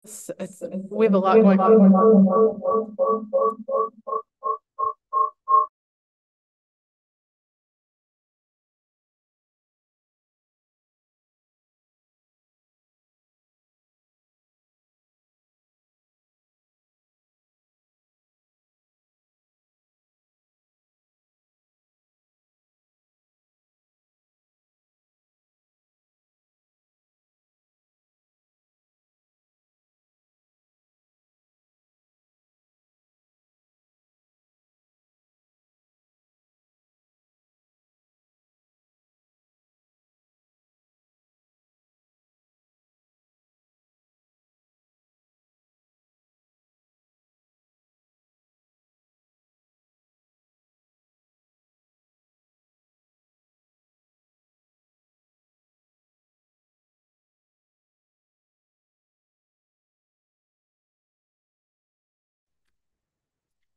We have a lot going on.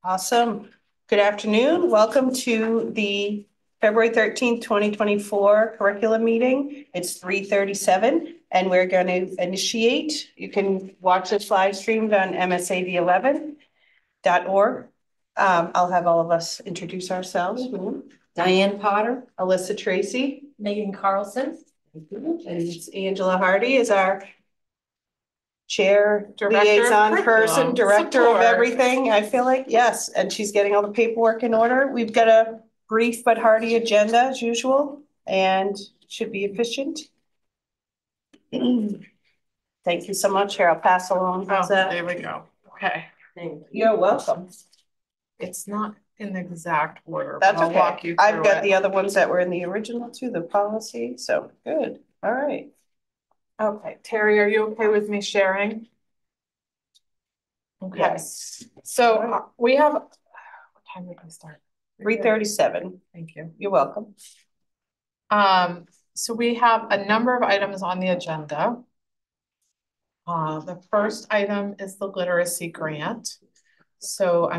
Awesome. Good afternoon. Welcome to the February 13th, 2024 curriculum meeting. It's 3:37 and we're going to initiate. You can watch this live streamed on MSAD11.org. I'll have all of us introduce ourselves. Diane Potter, Alyssa Tracy, Megan Carlson, and Angela Hardy is our chair, Director liaison of person, director support. of everything, I feel like, yes, and she's getting all the paperwork in order. We've got a brief but hearty agenda as usual, and should be efficient. Thank you so much. Here, I'll pass along. Oh, there we go. Okay. You're welcome. It's not in the exact order, That's but I'll okay. walk you through I've got it. the other ones that were in the original too, the policy, so good. All right. Okay, Terry, are you okay with me sharing? Okay. Yes. So we have, what time did we start? 3:37. Thank you. You're welcome. So we have a number of items on the agenda. The first item is the literacy grant. So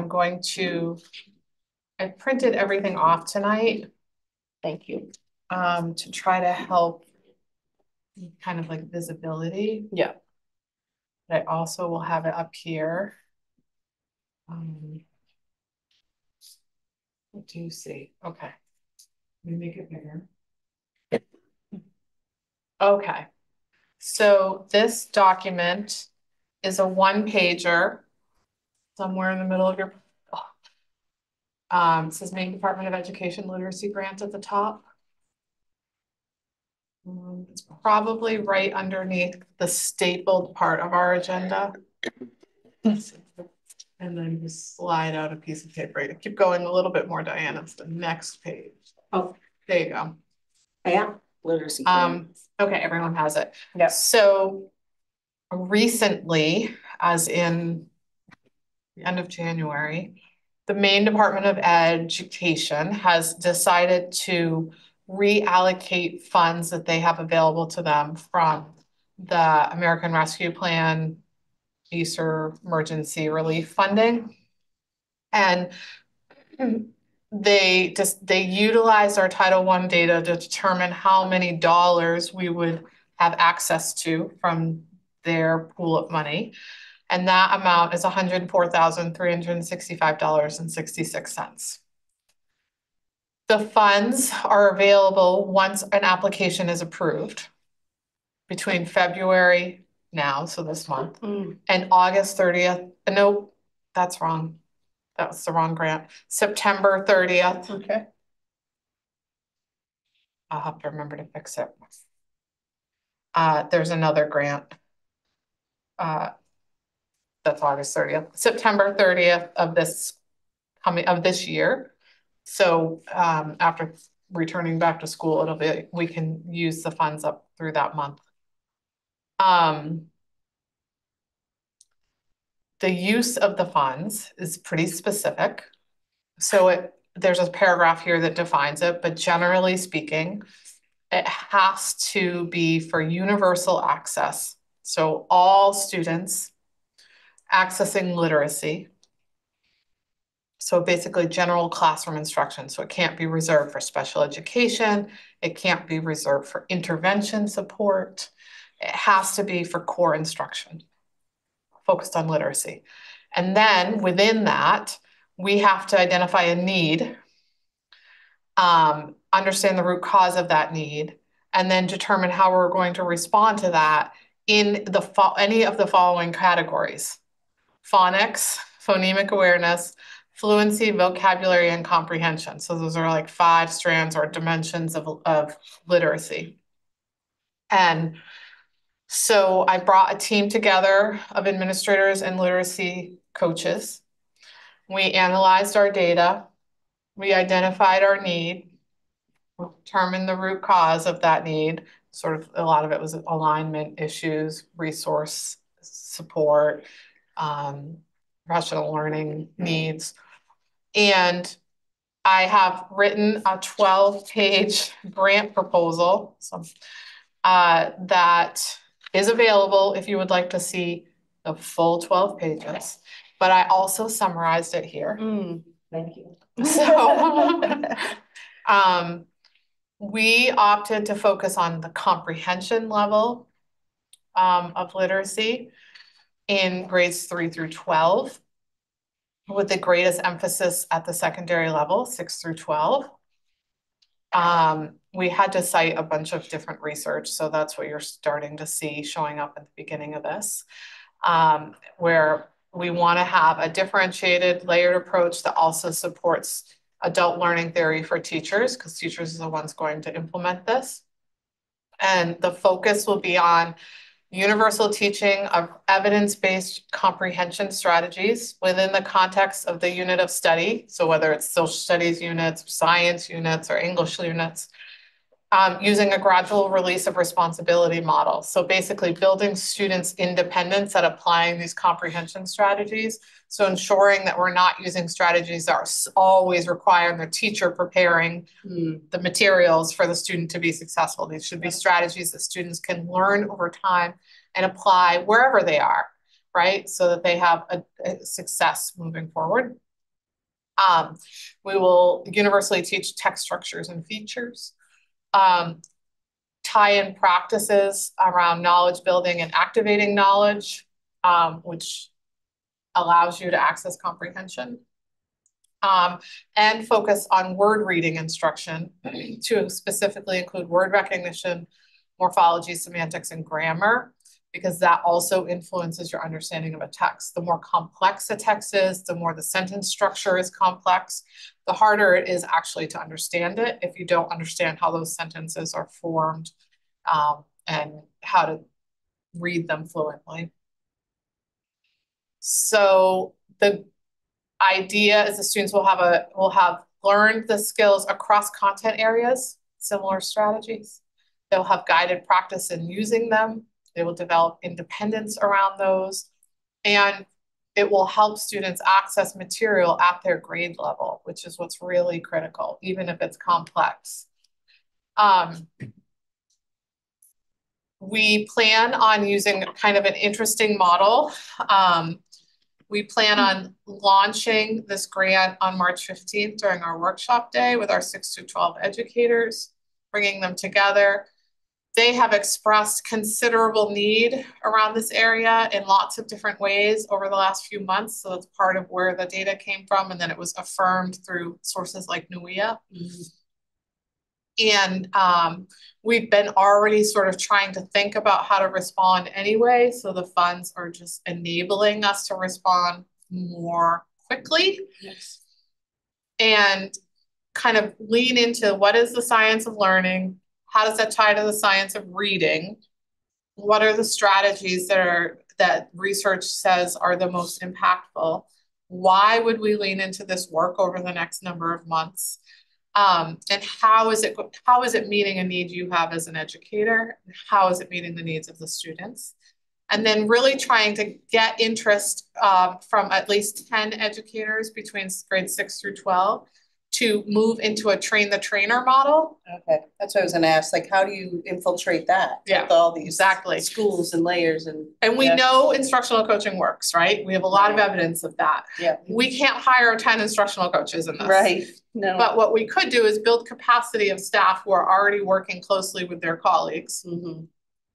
I printed everything off tonight. Thank you. To try to help kind of like visibility. Yeah. But I also will have it up here. What do you see? Okay. Let me make it bigger. Okay. So this document is a one-pager somewhere in the middle of your, it says Maine Department of Education Literacy Grant at the top. It's probably right underneath the stapled part of our agenda. And then just slide out a piece of paper. Keep going a little bit more, Diana. It's the next page. Oh, there you go. Yeah, literacy. Okay, everyone has it. Yeah. So recently, as in the end of January, the Maine Department of Education has decided to reallocate funds that they have available to them from the American Rescue Plan ESSER emergency relief funding. And they utilized our Title I data to determine how many dollars we would have access to from their pool of money. And that amount is $104,365.66. The funds are available once an application is approved between February now, so this month, and August 30th. Nope, that's wrong. That's the wrong grant. September 30th. Okay. I'll have to remember to fix it. There's another grant. That's August 30th. September 30th of this year. So after returning back to school, we can use the funds up through that month. The use of the funds is pretty specific. So there's a paragraph here that defines it, but generally speaking, it has to be for universal access. So all students accessing literacy. So basically general classroom instruction. So it can't be reserved for special education. It can't be reserved for intervention support. It has to be for core instruction. focused on literacy. And then within that, we have to identify a need, understand the root cause of that need, and then determine how we're going to respond to that in any of the following categories: phonics, phonemic awareness, fluency, vocabulary, and comprehension. So those are like 5 strands or dimensions of literacy. And so I brought a team together of administrators and literacy coaches. We analyzed our data. We identified our need, determined the root cause of that need. Sort of a lot of it was alignment issues, resource support, professional learning needs. And I have written a 12-page grant proposal that is available if you would like to see the full 12 pages. But I also summarized it here. Thank you. So we opted to focus on the comprehension level of literacy in grades 3 through 12, with the greatest emphasis at the secondary level, 6 through 12. We had to cite a bunch of different research, so that's what you're starting to see showing up at the beginning of this, where we want to have a differentiated, layered approach that also supports adult learning theory for teachers, because teachers are the ones going to implement this. And the focus will be on universal teaching of evidence-based comprehension strategies within the context of the unit of study. So whether it's social studies units, science units, or English units, using a gradual release of responsibility model. So basically building students' independence at applying these comprehension strategies. So ensuring that we're not using strategies that are always requiring the teacher preparing the materials for the student to be successful. These should be strategies that students can learn over time and apply wherever they are, right? So that they have a success moving forward. We will universally teach text structures and features. Tie in practices around knowledge building and activating knowledge, which allows you to access comprehension, and focus on word reading instruction to specifically include word recognition, morphology, semantics, and grammar, because that also influences your understanding of a text. The more complex a text is, the more the sentence structure is complex, the harder it is actually to understand it if you don't understand how those sentences are formed, and how to read them fluently. So the idea is the students will have learned the skills across content areas, similar strategies. They'll have guided practice in using them. They will develop independence around those, and it will help students access material at their grade level, which is what's really critical, even if it's complex. We plan on using kind of an interesting model. We plan on launching this grant on March 15th during our workshop day with our 6 to 12 educators, bringing them together. They have expressed considerable need around this area in lots of different ways over the last few months. So that's part of where the data came from. And then it was affirmed through sources like NUIA. And we've been already sort of trying to think about how to respond anyway. So the funds are just enabling us to respond more quickly. Yes. And kind of lean into what is the science of learning? How does that tie to the science of reading? What are the strategies that research says are the most impactful? Why would we lean into this work over the next number of months? And how is it meeting a need you have as an educator? How is it meeting the needs of the students? And then really trying to get interest from at least 10 educators between grades 6 through 12 to move into a train the trainer model. Okay, that's what I was gonna ask, like, how do you infiltrate that? Yeah, with all these exactly. schools and layers and we know instructional coaching works, right? We have a lot of evidence of that. Yeah. We can't hire 10 instructional coaches in this. Right, no. But what we could do is build capacity of staff who are already working closely with their colleagues.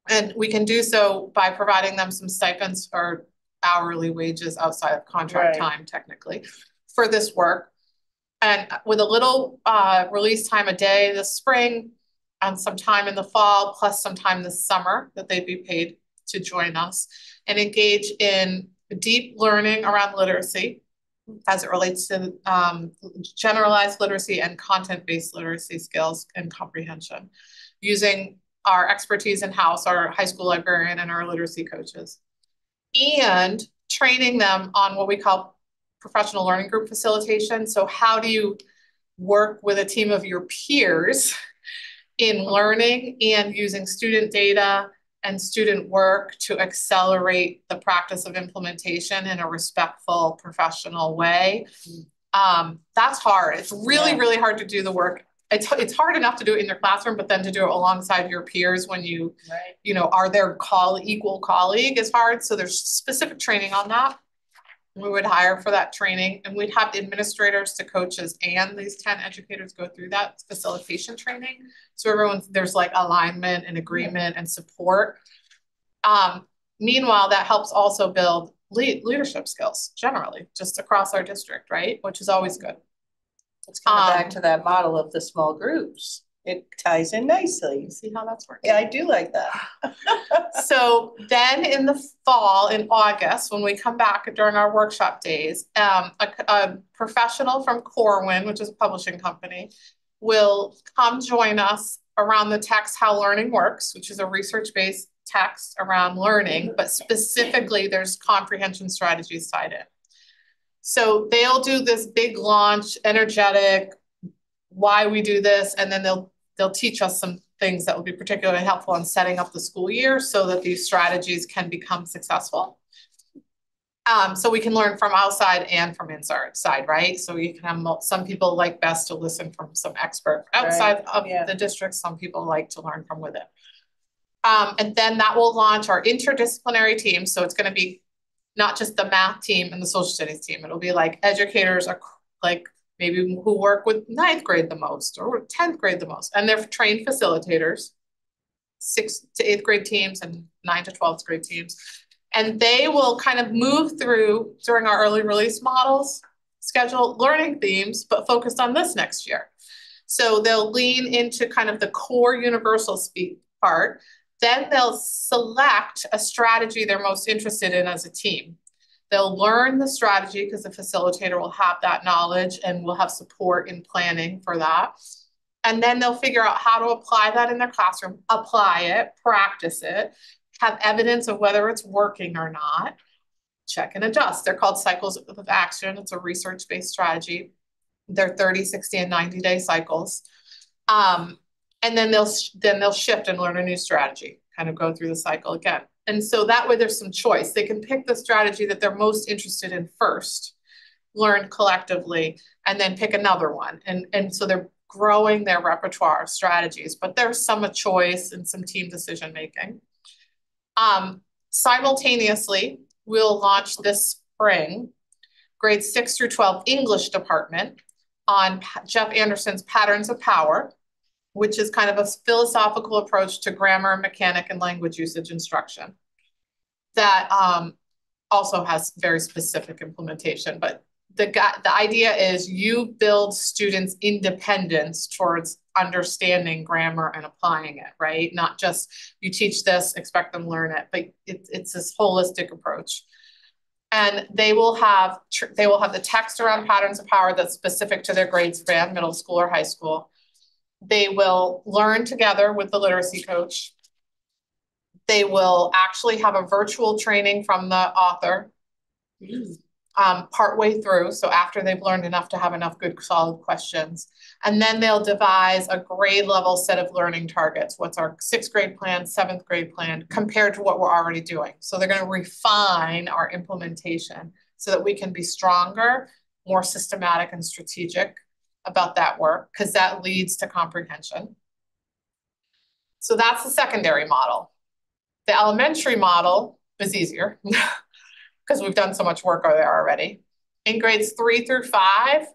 And we can do so by providing them some stipends or hourly wages outside of contract Right. time technically for this work. And with a little release time a day this spring and some time in the fall, plus some time this summer that they'd be paid to join us and engage in deep learning around literacy as it relates to generalized literacy and content-based literacy skills and comprehension, using our expertise in-house, our high school librarian and our literacy coaches, and training them on what we call professional learning group facilitation. So how do you work with a team of your peers in learning and using student data and student work to accelerate the practice of implementation in a respectful, professional way? That's hard. It's really, really hard to do the work. It's hard enough to do it in your classroom, but then to do it alongside your peers when you, are their equal colleague is hard. So there's specific training on that. We would hire for that training, and we'd have the administrators to coaches and these 10 educators go through that facilitation training. So there's like alignment and agreement and support. Meanwhile, that helps also build leadership skills generally, just across our district, right? Which is always good. It's kind of back to that model of the small groups. It ties in nicely. See how that's working? Yeah, I do like that. So then in the fall, in August, when we come back during our workshop days, a professional from Corwin, which is a publishing company, will come join us around the text How Learning Works, which is a research-based text around learning, but specifically there's comprehension strategies tied in. So they'll do this big launch, energetic, why we do this, and then they'll teach us some things that will be particularly helpful in setting up the school year so that these strategies can become successful. So we can learn from outside and from inside, right? So you can have some people like best to listen from some expert outside of the district. Some people like to learn from within. And then that will launch our interdisciplinary team. So it's going to be not just the math team and the social studies team. It'll be like educators are like maybe who work with 9th grade the most or 10th grade the most. And they're trained facilitators, 6th to 8th grade teams and 9th to 12th grade teams. And they will kind of move through during our early release models, schedule learning themes, but focused on this next year. So they'll lean into kind of the core universal speak part. Then they'll select a strategy they're most interested in as a team. They'll learn the strategy because the facilitator will have that knowledge and will have support in planning for that. And then they'll figure out how to apply that in their classroom, apply it, practice it, have evidence of whether it's working or not, check and adjust. They're called cycles of action. It's a research-based strategy. They're 30, 60, and 90-day cycles. And then they'll shift and learn a new strategy, kind of go through the cycle again. And so that way there's some choice. They can pick the strategy that they're most interested in first, learn collectively, and then pick another one. And so they're growing their repertoire of strategies, but there's some choice and some team decision-making. Simultaneously, we'll launch this spring grades 6 through 12 English department on Jeff Anderson's Patterns of Power, which is kind of a philosophical approach to grammar, mechanic, and language usage instruction that also has very specific implementation. But the idea is you build students' independence towards understanding grammar and applying it, right? Not just you teach this, expect them to learn it, but it's this holistic approach. And they will have the text around patterns of power that's specific to their grade span, middle school or high school. They will learn together with the literacy coach. They will actually have a virtual training from the author partway through. So after they've learned enough to have enough good solid questions. And then they'll devise a grade level set of learning targets. What's our 6th grade plan, 7th grade plan compared to what we're already doing. So they're going to refine our implementation so that we can be stronger, more systematic and strategic about that work, because that leads to comprehension. So that's the secondary model. The elementary model is easier because we've done so much work there already. In grades 3 through 5,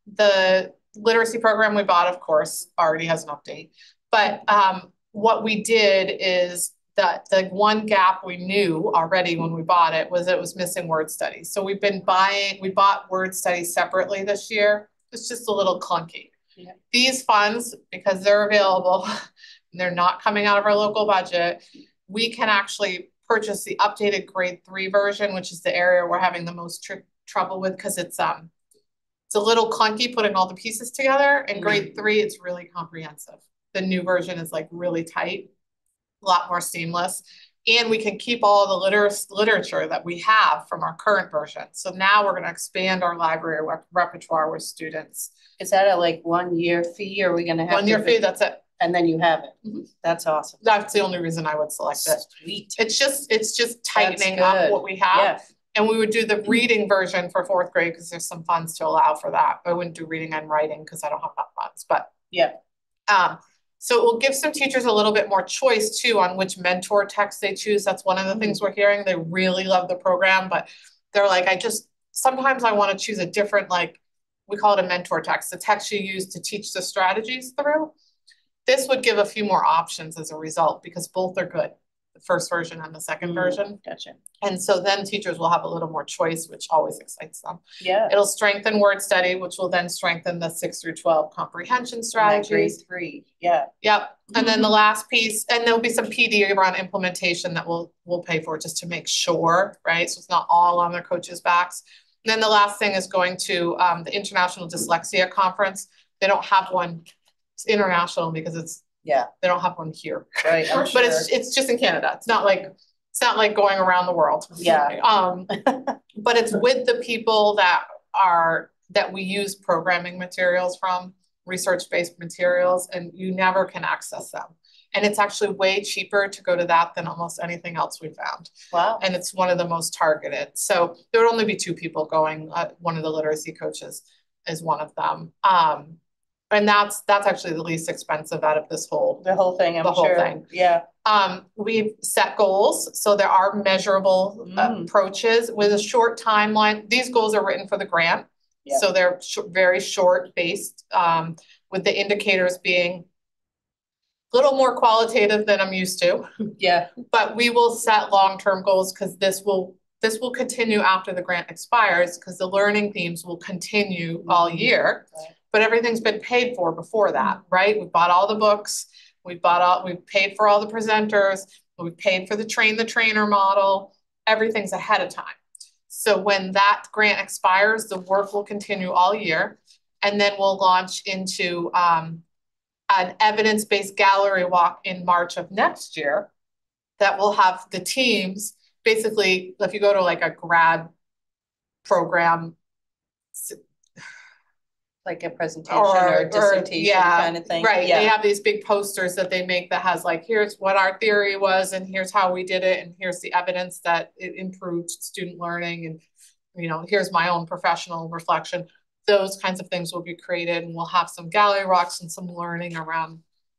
the literacy program we bought, of course, already has an update. But what we did is the one gap we knew already when we bought it was missing word studies. So we bought word studies separately this year. It's just a little clunky. Yeah. These funds, because they're available, and they're not coming out of our local budget, we can actually purchase the updated grade 3 version, which is the area we're having the most trouble with because it's a little clunky putting all the pieces together. In grade 3, it's really comprehensive. The new version is like really tight, a lot more seamless. And we can keep all the literature that we have from our current version. So now we're going to expand our library repertoire with students. Is that a like 1 year fee, or are we gonna have? 1 year fee, that's it. And then you have it. Mhm. That's awesome. That's the only reason I would select it. Sweet. It's just tightening That's up good. what we have. Yeah. And we would do the reading version for 4th grade because there's some funds to allow for that. I wouldn't do reading and writing because I don't have that funds, but. Yeah. So it will give some teachers a little bit more choice too on which mentor text they choose. That's one of the things we're hearing. They really love the program, but they're like, sometimes I want to choose a different, like, we call it a mentor text, the text you use to teach the strategies through. This would give a few more options as a result because both are good, the first version and the second version. Gotcha. And so then teachers will have a little more choice, which always excites them. Yeah. It'll strengthen word study, which will then strengthen the 6 through 12 comprehension strategies. Grade 3, yeah. Yep. And then the last piece, and there'll be some PD around implementation that we'll pay for just to make sure, right? So it's not all on their coaches' backs. And then the last thing is going to the International Dyslexia Conference. They don't have one. It's international because they don't have one here. Right. I'm sure. But it's just in Canada. It's not like going around the world. Yeah. But it's with the people that we use programming materials from, research-based materials, and you never can access them. And it's actually way cheaper to go to that than almost anything else we found. Wow. And it's one of the most targeted. So there would only be 2 people going. One of the literacy coaches is one of them. And that's actually the least expensive out of this whole. The whole thing, I'm sure. The whole thing. Yeah. We've set goals, so there are measurable approaches with a short timeline. These goals are written for the grant, so they're very short based, with the indicators being a little more qualitative than I'm used to. Yeah. But we will set long-term goals because this will continue after the grant expires because the learning themes will continue all year. Right. But everything's been paid for before that, right? We bought all the books, we've paid for all the presenters, we've paid for the train the trainer model, everything's ahead of time. So when that grant expires, the work will continue all year, and then we'll launch into an evidence-based gallery walk in March of next year that will have the teams, basically, if you go to like a grad program, like a presentation or dissertation kind of thing. Right. Yeah. They have these big posters that they make that has like, here's what our theory was, and here's how we did it, and here's the evidence that it improved student learning, and here's my own professional reflection. Those kinds of things will be created, and we'll have some gallery walks and some learning around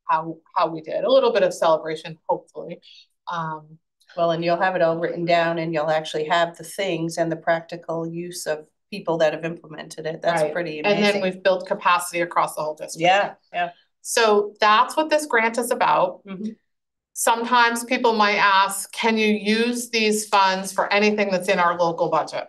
how we did. A little bit of celebration, hopefully. Well, and you'll have it all written down, and you'll actually have the things and the practical use of people that have implemented it. That's pretty amazing. And then we've built capacity across the whole district. Yeah. So that's what this grant is about. Sometimes people might ask, can you use these funds for anything that's in our local budget?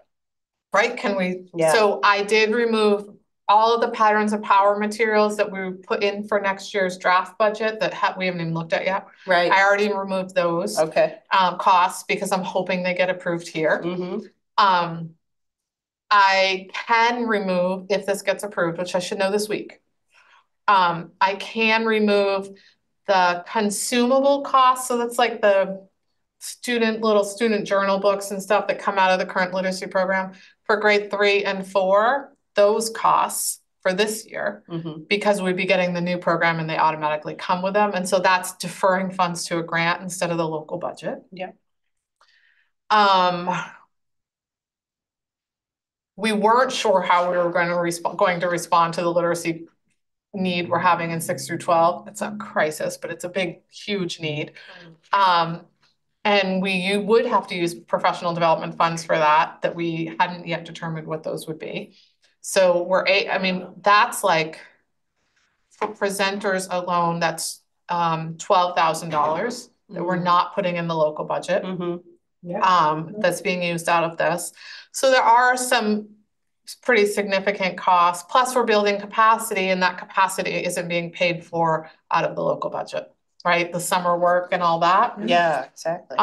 Right? Can we? Yeah. So I did remove all of the patterns of power materials that we put in for next year's draft budget that we haven't even looked at yet. Right. I already removed those costs because I'm hoping they get approved here. I can remove, if this gets approved, which I should know this week, I can remove the consumable costs. So that's like the little student journal books and stuff that come out of the current literacy program for grade 3 and 4, those costs for this year, because we'd be getting the new program and they automatically come with them. And so that's deferring funds to a grant instead of the local budget. Yeah. We weren't sure how we were going to respond to the literacy need we're having in 6 through 12. It's a crisis, but it's a big, huge need. And you would have to use professional development funds for that we hadn't yet determined what those would be. So that's like, for presenters alone, that's $12,000 that we're not putting in the local budget. That's being used out of this. So there are some pretty significant costs, plus we're building capacity and that capacity isn't being paid for out of the local budget, right? The summer work and all that. Yeah, exactly.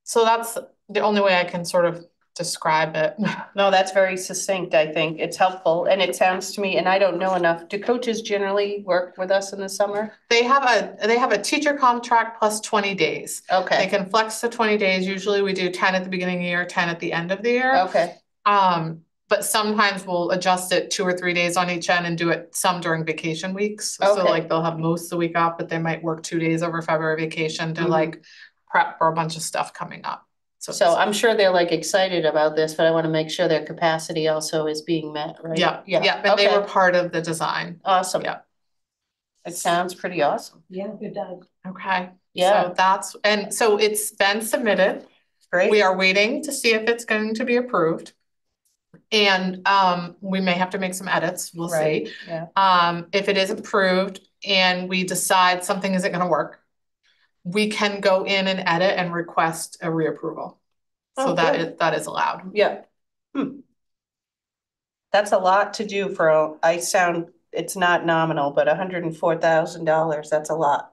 So that's the only way I can sort of describe it. No, that's very succinct, I think. It's helpful, and it sounds to me, and I don't know enough, do coaches generally work with us in the summer? They have a teacher contract plus 20 days. They Okay, can flex to 20 days. Usually we do 10 at the beginning of the year, 10 at the end of the year. okay, But sometimes we'll adjust it 2 or 3 days on each end and do it some during vacation weeks. So Okay. like they'll have most of the week off, but they might work 2 days over February vacation to like prep for a bunch of stuff coming up. so I'm sure they're like excited about this, but I wanna make sure their capacity also is being met, right? Yeah, Yeah, and they were okay, part of the design. awesome. Yeah. It sounds pretty awesome. Yeah, it does. Okay. Yeah. So so it's been submitted. Great. We are waiting to see if it's going to be approved. And we may have to make some edits, we'll see. Right, yeah. If it is approved and we decide something isn't gonna work, we can go in and edit and request a reapproval. So Oh, good. that is allowed. Yeah. That's a lot to do for, it's not nominal, but $104,000, that's a lot.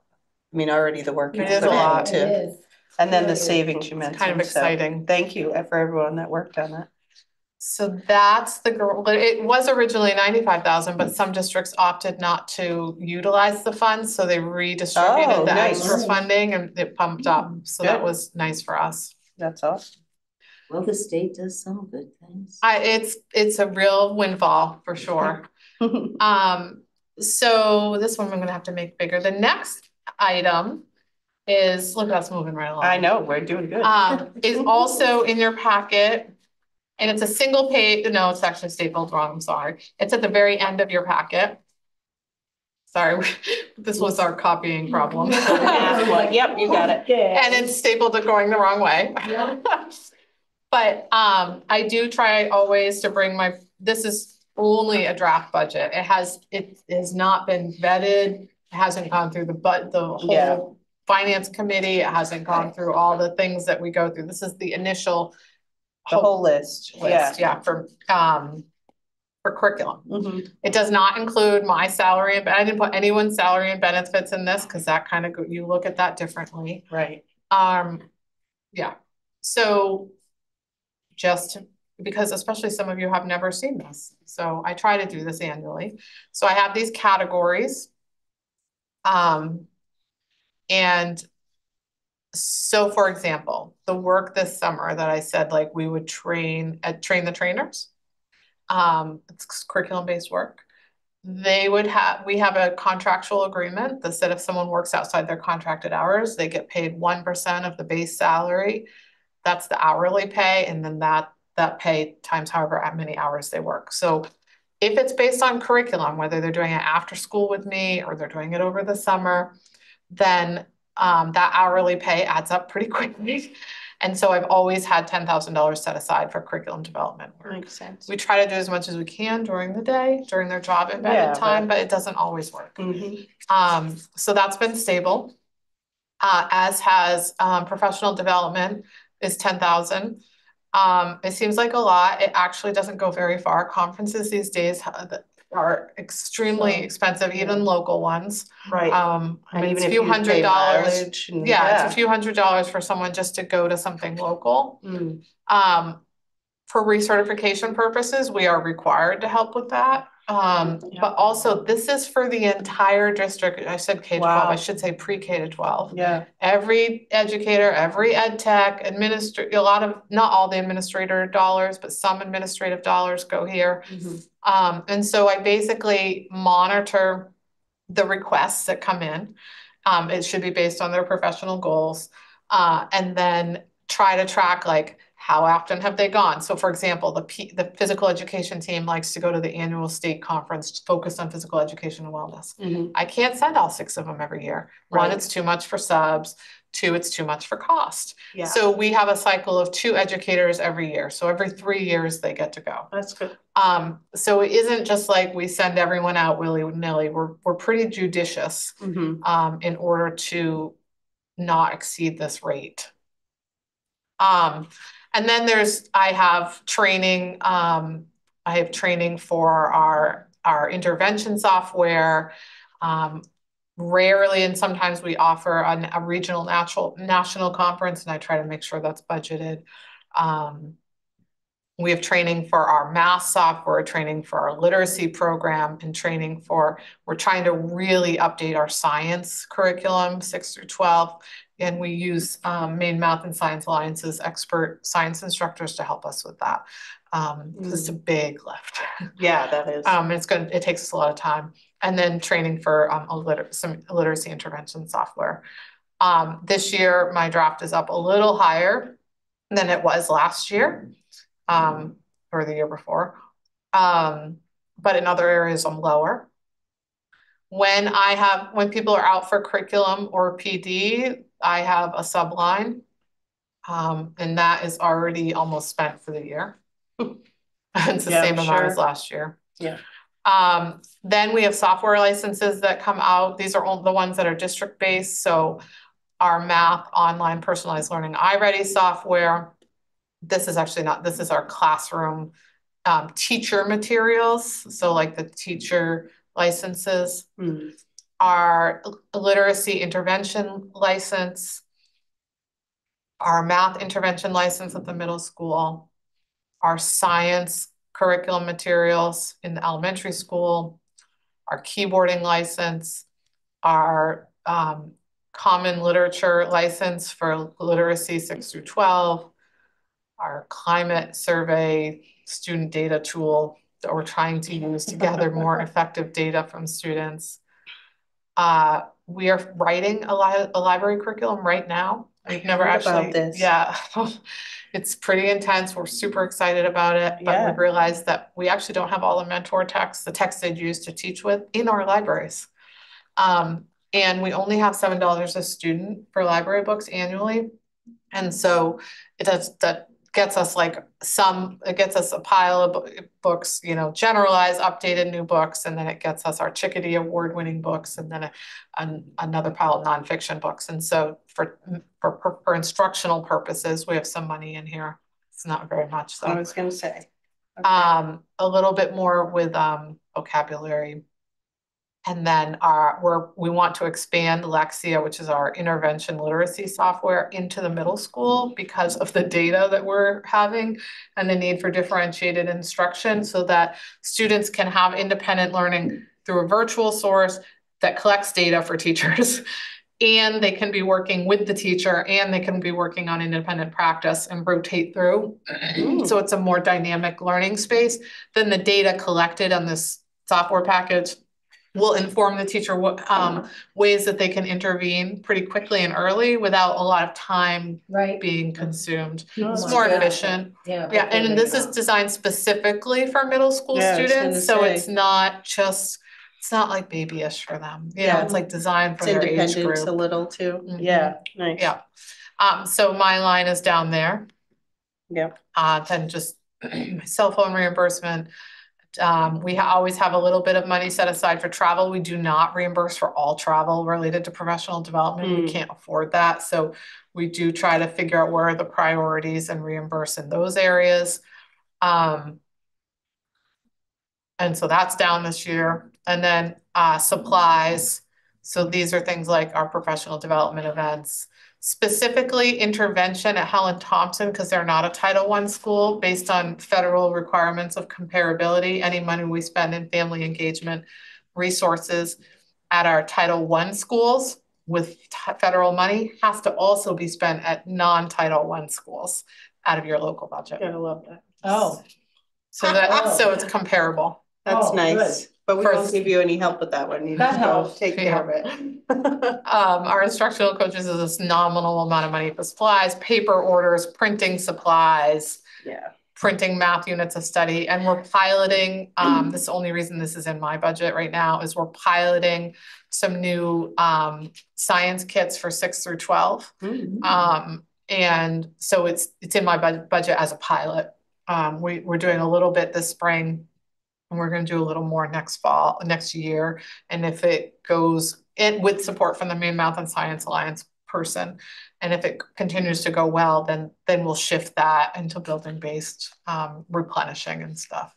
I mean, already the work you It put is a lot. in It too. is. And then the Really is. savings you It's mentioned. kind of so exciting. Thank you for everyone that worked on that. So that's it was originally 95,000, but some districts opted not to utilize the funds, so they redistributed Oh, the nice. extra funding and it pumped up. So that Good. was nice for us. That's awesome. Well, the state does some good things. It's a real windfall for sure. So this one I'm gonna have to make bigger. The next item is, look, that's moving right along. I know, we're doing good. Is also in your packet. And it's a single page, no, it's actually stapled wrong, I'm sorry. It's at the very end of your packet. Sorry, this was our copying problem. Yep, you got it. And it's stapled going the wrong way. But I do try always to bring this is only a draft budget. It has not been vetted. It hasn't gone through the whole finance committee. It hasn't gone through all the things that we go through. This is the initial The whole list, yeah. for curriculum. It does Mm-hmm. not include my salary, but I didn't put anyone's salary and benefits in this because that kind of you look at that differently. Right. Yeah. So just because especially some of you have never seen this. So I try to do this annually. So I have these categories. And so for example, the work this summer that I said, like we would train the trainers. It's curriculum-based work. We have a contractual agreement that said if someone works outside their contracted hours, they get paid 1% of the base salary. That's the hourly pay, and then that pay times however many hours they work. So if it's based on curriculum, whether they're doing it after school with me or they're doing it over the summer, then that hourly pay adds up pretty quickly. And so I've always had $10,000 set aside for curriculum development work. Makes sense. We try to do as much as we can during the day, during their job embedded time, but it doesn't always work. So that's been stable. As has professional development is 10,000. It seems like a lot. It actually doesn't go very far. Conferences these days are extremely expensive, even local ones. Right. I mean, it's a few $100s. Yeah, it's a few $100s for someone just to go to something local. For recertification purposes, we are required to help with that. But also this is for the entire district. I said K-12, I should say pre-K to 12. Yeah. Every educator, every ed tech, not all the administrator dollars, but some administrative dollars go here. And so I basically monitor the requests that come in. It should be based on their professional goals. And then try to track like how often have they gone? So for example, the physical education team likes to go to the annual state conference focused on physical education and wellness. I can't send all 6 of them every year. One, it's too much for subs. 2, it's too much for cost. So we have a cycle of 2 educators every year. So every 3 years they get to go. That's good. So it isn't just like we send everyone out willy-nilly. We're pretty judicious in order to not exceed this rate. And then I have training for our intervention software. Rarely and sometimes we offer a regional national conference, and I try to make sure that's budgeted. We have training for our math software, training for our literacy program, and we're trying to really update our science curriculum, 6 through 12. And we use Maine Math and Science Alliance's expert science instructors to help us with that. It's a big lift. Yeah, that is. It takes us a lot of time. And then training for some literacy intervention software. This year, my draft is up a little higher than it was last year. Or the year before. But in other areas, I'm lower. When people are out for curriculum or PD, I have a subline. And that is already almost spent for the year. It's the same amount as last year. Yeah. Then we have software licenses that come out. These are all the ones that are district-based. So our math, online, personalized learning, iReady software. This is our classroom teacher materials. So like the teacher licenses, our literacy intervention license, our math intervention license at the middle school, our science curriculum materials in the elementary school, our keyboarding license, our common literature license for literacy 6 through 12, our climate survey student data tool that we're trying to use to gather more effective data from students. We are writing a library curriculum right now. We've never actually, yeah, it's pretty intense. We're super excited about it, but we realized that we actually don't have all the mentor texts, the texts they'd use to teach with in our libraries. And we only have $7 a student for library books annually. And so that gets us a pile of books, generalized, updated new books, and then it gets us our Chickadee award-winning books, and then another pile of nonfiction books. And so for instructional purposes, we have some money in here. It's not very much. So I was going to say, a little bit more with vocabulary. And then we want to expand Lexia, which is our intervention literacy software, into the middle school because of the data that we're having and the need for differentiated instruction so that students can have independent learning through a virtual source that collects data for teachers. And they can be working with the teacher and they can be working on independent practice and rotate through. So it's a more dynamic learning space than the data collected on this software package will inform the teacher what ways that they can intervene pretty quickly and early without a lot of time being consumed. It's more efficient. Yeah, and this is designed specifically for middle school students, so it's not like babyish for them. It's like designed for their age group. A little too. Yeah, nice. Yeah. So my line is down there. Yep. Then just my cell phone reimbursement. We always have a little bit of money set aside for travel. We do not reimburse for all travel related to professional development. We can't afford that. So we do try to figure out where are the priorities and reimburse in those areas. And so that's down this year. And then supplies. So these are things like our professional development events. Specifically intervention at Helen Thompson, because they're not a Title I school, based on federal requirements of comparability. Any money we spend in family engagement resources at our Title I schools with federal money has to also be spent at non-Title I schools out of your local budget. Gotta love that. So it's comparable. That's nice. Good. But we won't give you any help with that one. You just go take care of it. Our instructional coaches is this nominal amount of money for supplies, paper orders, printing supplies, printing math units of study. And we're piloting, this is the only reason this is in my budget right now, is we're piloting some new science kits for 6 through 12. And so it's in my budget as a pilot. We're doing a little bit this spring. And we're going to do a little more next year. And if it goes in with support from the Maine Math and Science Alliance person. And if it continues to go well, then we'll shift that into building-based replenishing and stuff.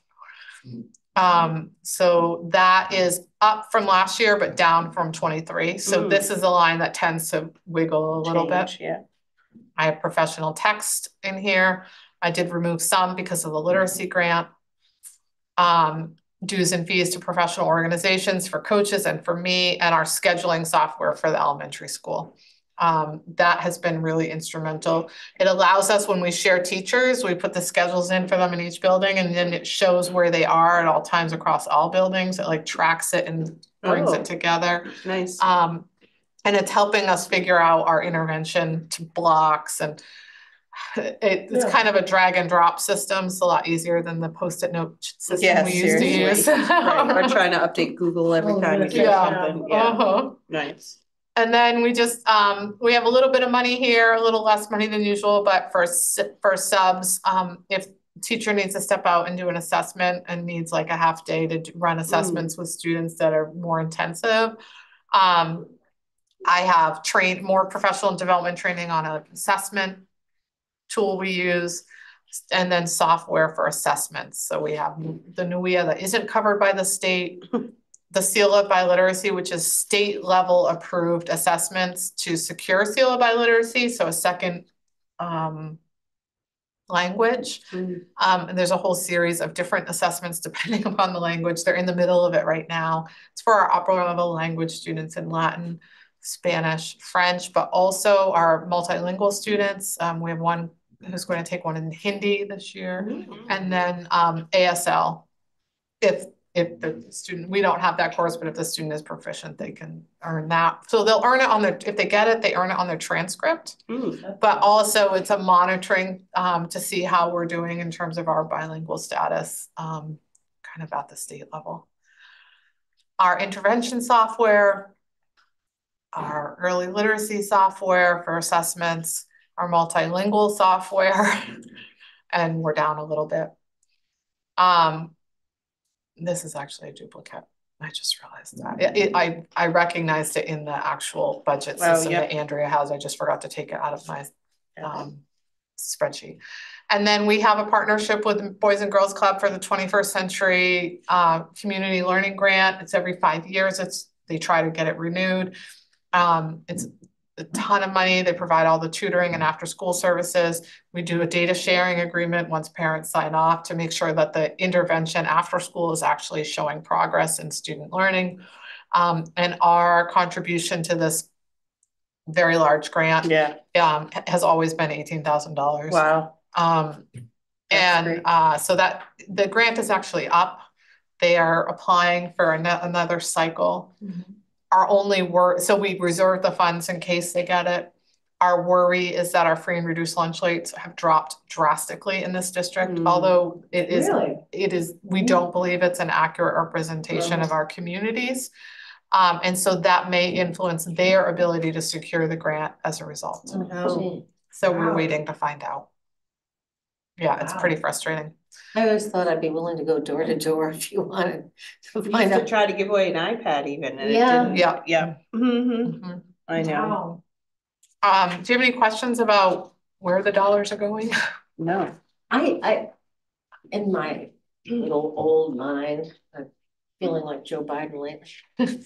So that is up from last year, but down from 23. So this is a line that tends to wiggle a little bit. Yeah. I have professional text in here. I did remove some because of the literacy grant. Dues and fees to professional organizations for coaches and for me, and our scheduling software for the elementary school. That has been really instrumental. It allows us, when we share teachers, we put the schedules in for them in each building, and then it shows where they are at all times across all buildings. It like tracks it and brings it together. Nice. And it's helping us figure out our intervention to blocks, and it's kind of a drag and drop system. It's a lot easier than the Post-it note system we used to use. Right. We're trying to update Google every time you get something. Yeah. Nice. And then we just, we have a little bit of money here, a little less money than usual, but for subs, if teacher needs to step out and do an assessment and needs like a half day to run assessments with students that are more intensive, I have trained more professional development training on an assessment tool we use, and then software for assessments. So we have the NUIA that isn't covered by the state, the Seal It by Literacy, which is state level approved assessments to secure Seal It by Literacy. So a second language. And there's a whole series of different assessments depending upon the language. They're in the middle of it right now. It's for our upper level language students in Latin, Spanish, French, but also our multilingual students. We have one who's going to take one in Hindi this year, and then ASL. If the student, we don't have that course, but if the student is proficient, they can earn that. So they'll earn it on their, if they get it, they earn it on their transcript. But also it's a monitoring to see how we're doing in terms of our bilingual status, kind of at the state level. Our intervention software, our early literacy software for assessments, our multilingual software, and we're down a little bit. This is actually a duplicate. I just realized that. I recognized it in the actual budget system that Andrea has. I just forgot to take it out of my spreadsheet. And then we have a partnership with Boys and Girls Club for the 21st Century Community Learning Grant. It's every 5 years. They try to get it renewed. It's a ton of money. They provide all the tutoring and after school services. We do a data sharing agreement once parents sign off to make sure that the intervention after school is actually showing progress in student learning. And our contribution to this very large grant has always been $18,000. Wow. So that the grant is actually up. They are applying for another cycle. Our only worry, so we reserve the funds in case they get it. Our worry is that our free and reduced lunch rates have dropped drastically in this district, although it is, we don't believe it's an accurate representation of our communities. And so that may influence their ability to secure the grant as a result. So we're waiting to find out. Yeah, it's pretty frustrating. I always thought I'd be willing to go door to door if you wanted to We find used to out. try to give away an iPad even, and Yeah. it didn't. I know. Do you have any questions about where the dollars are going? No. I in my little old mind, I'm feeling like Joe Biden lately.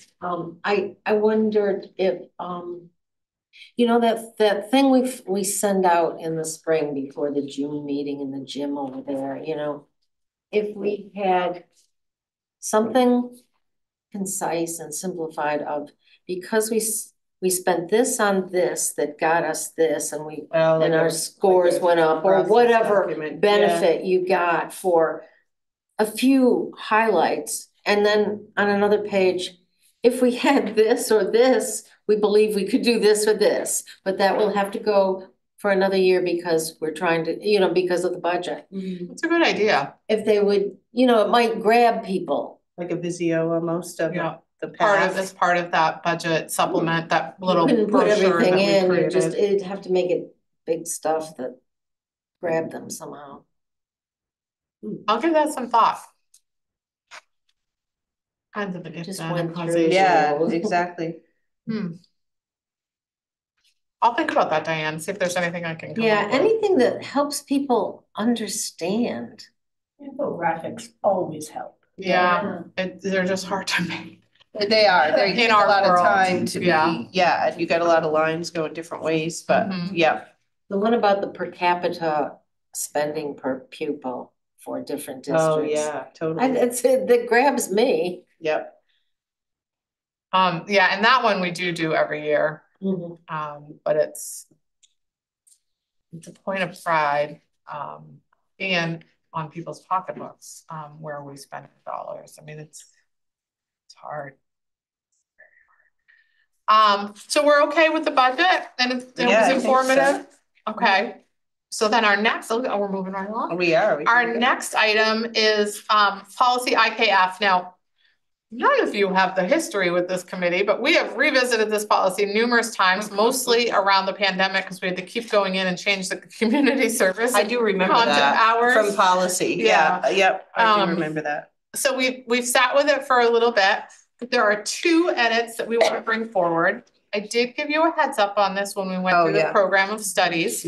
I wondered if you know that thing we send out in the spring before the June meeting in the gym over there, you know, if we had something concise and simplified of, because we spent this on this that got us this, and and our scores went up, or whatever benefit you got for a few highlights, and then on another page, if we had this or this, we believe we could do this or this, but that will have to go for another year because we're trying to, you know, because of the budget. It's a good idea. If they would, you know, it might grab people. Like a Visio almost of the As part of that budget supplement, that little You couldn't put brochure everything that we in, created. it'd have to make it big stuff that grab them somehow. I'll give that some thought. Kinds of Just went through. Yeah, exactly. I'll think about that, Diane, see if there's anything I can come Yeah, up with. anything that helps people understand. Infographics always help. Yeah, they're just hard to make. They are, they In take a our lot of world, time to yeah. be, yeah, and you got a lot of lines going different ways, but Mhm. yeah. The one about the per capita spending per pupil for different districts. Oh, yeah, totally. That grabs me. Yep. Yeah, and that one we do every year. Mhm. But it's a point of pride, and on people's pocketbooks, where we spend dollars. I mean, it's hard. So we're okay with the budget and it Yeah, was I think so. informative? Okay. So then our next, oh, we're moving right along. We are. Our next item is, policy IKF. Now, none of you have the history with this committee, but we have revisited this policy numerous times, mostly around the pandemic, because we had to keep going in and change the community service. I do remember content that hours. from policy. Yeah, yep, I do remember that. So we've sat with it for a little bit. There are two edits that we want to bring forward. I did give you a heads up on this when we went through the program of studies,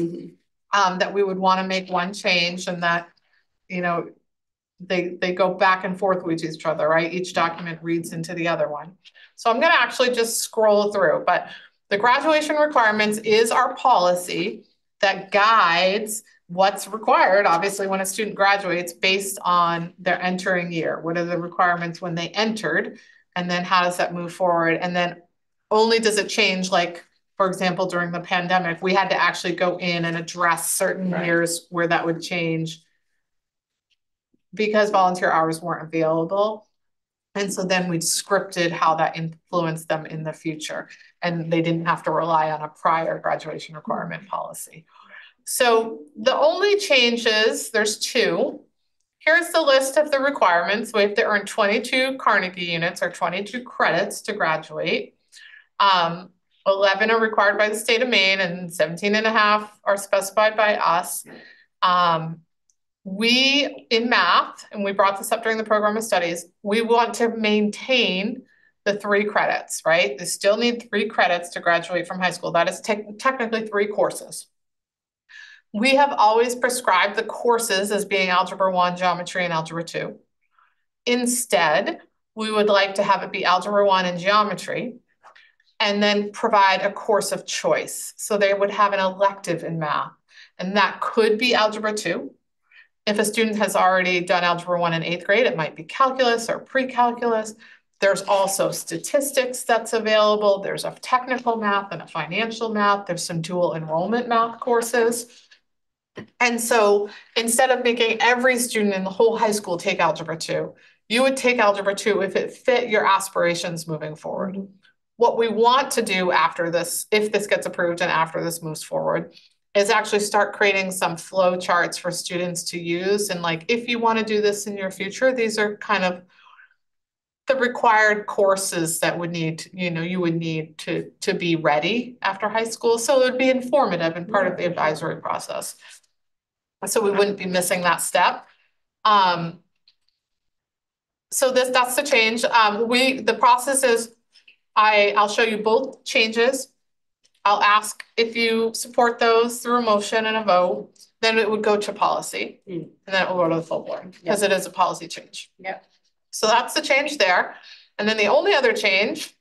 that we would want to make one change, and that, you know, they go back and forth with each other, right? Each document reads into the other one. So I'm gonna actually just scroll through, but the graduation requirements is our policy that guides what's required, obviously, when a student graduates based on their entering year. What are the requirements when they entered? And then how does that move forward? And then only does it change, like, for example, during the pandemic, we had to actually go in and address certain years where that would change because volunteer hours weren't available. And so then we scripted how that influenced them in the future. And they didn't have to rely on a prior graduation requirement policy. So the only changes, there's two. Here's the list of the requirements. We have to earn 22 Carnegie units or 22 credits to graduate. 11 are required by the state of Maine and 17 and a half are specified by us. We, in math, and we brought this up during the program of studies, we want to maintain the 3 credits, right? They still need 3 credits to graduate from high school. That is technically 3 courses. We have always prescribed the courses as being Algebra 1, Geometry, and Algebra 2. Instead, we would like to have it be Algebra 1 and Geometry, and then provide a course of choice. So they would have an elective in math, and that could be Algebra 2. If a student has already done Algebra 1 in 8th grade, it might be calculus or pre-calculus. There's also statistics that's available. There's a technical math and a financial math. There's some dual enrollment math courses. And so instead of making every student in the whole high school take Algebra 2, you would take Algebra 2 if it fit your aspirations moving forward. What we want to do after this, if this gets approved and after this moves forward, is actually start creating some flow charts for students to use. And like, if you want to do this in your future, these are kind of the required courses that would need, you would need to be ready after high school. So it would be informative and part of the advisory process. So we wouldn't be missing that step. So that's the change. The process is, I'll show you both changes. I'll ask if you support those through a motion and a vote, then it would go to policy. And then it will go to the full board because it is a policy change. Yep. So that's the change there. And then the only other change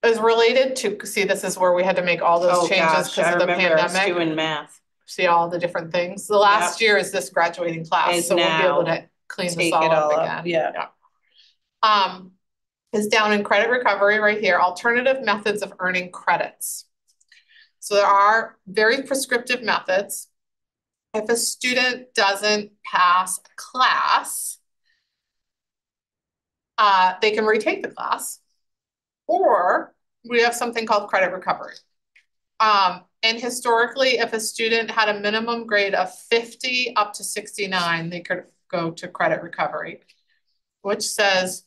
is related to, see, this is where we had to make all those changes because of the pandemic. Doing math. See all the different things. The last year is this graduating class. And so we'll be able to clean this all up again. Yeah. Is down in credit recovery right here, alternative methods of earning credits. So there are very prescriptive methods. If a student doesn't pass a class, they can retake the class, or we have something called credit recovery. And historically, if a student had a minimum grade of 50 up to 69, they could go to credit recovery, which says,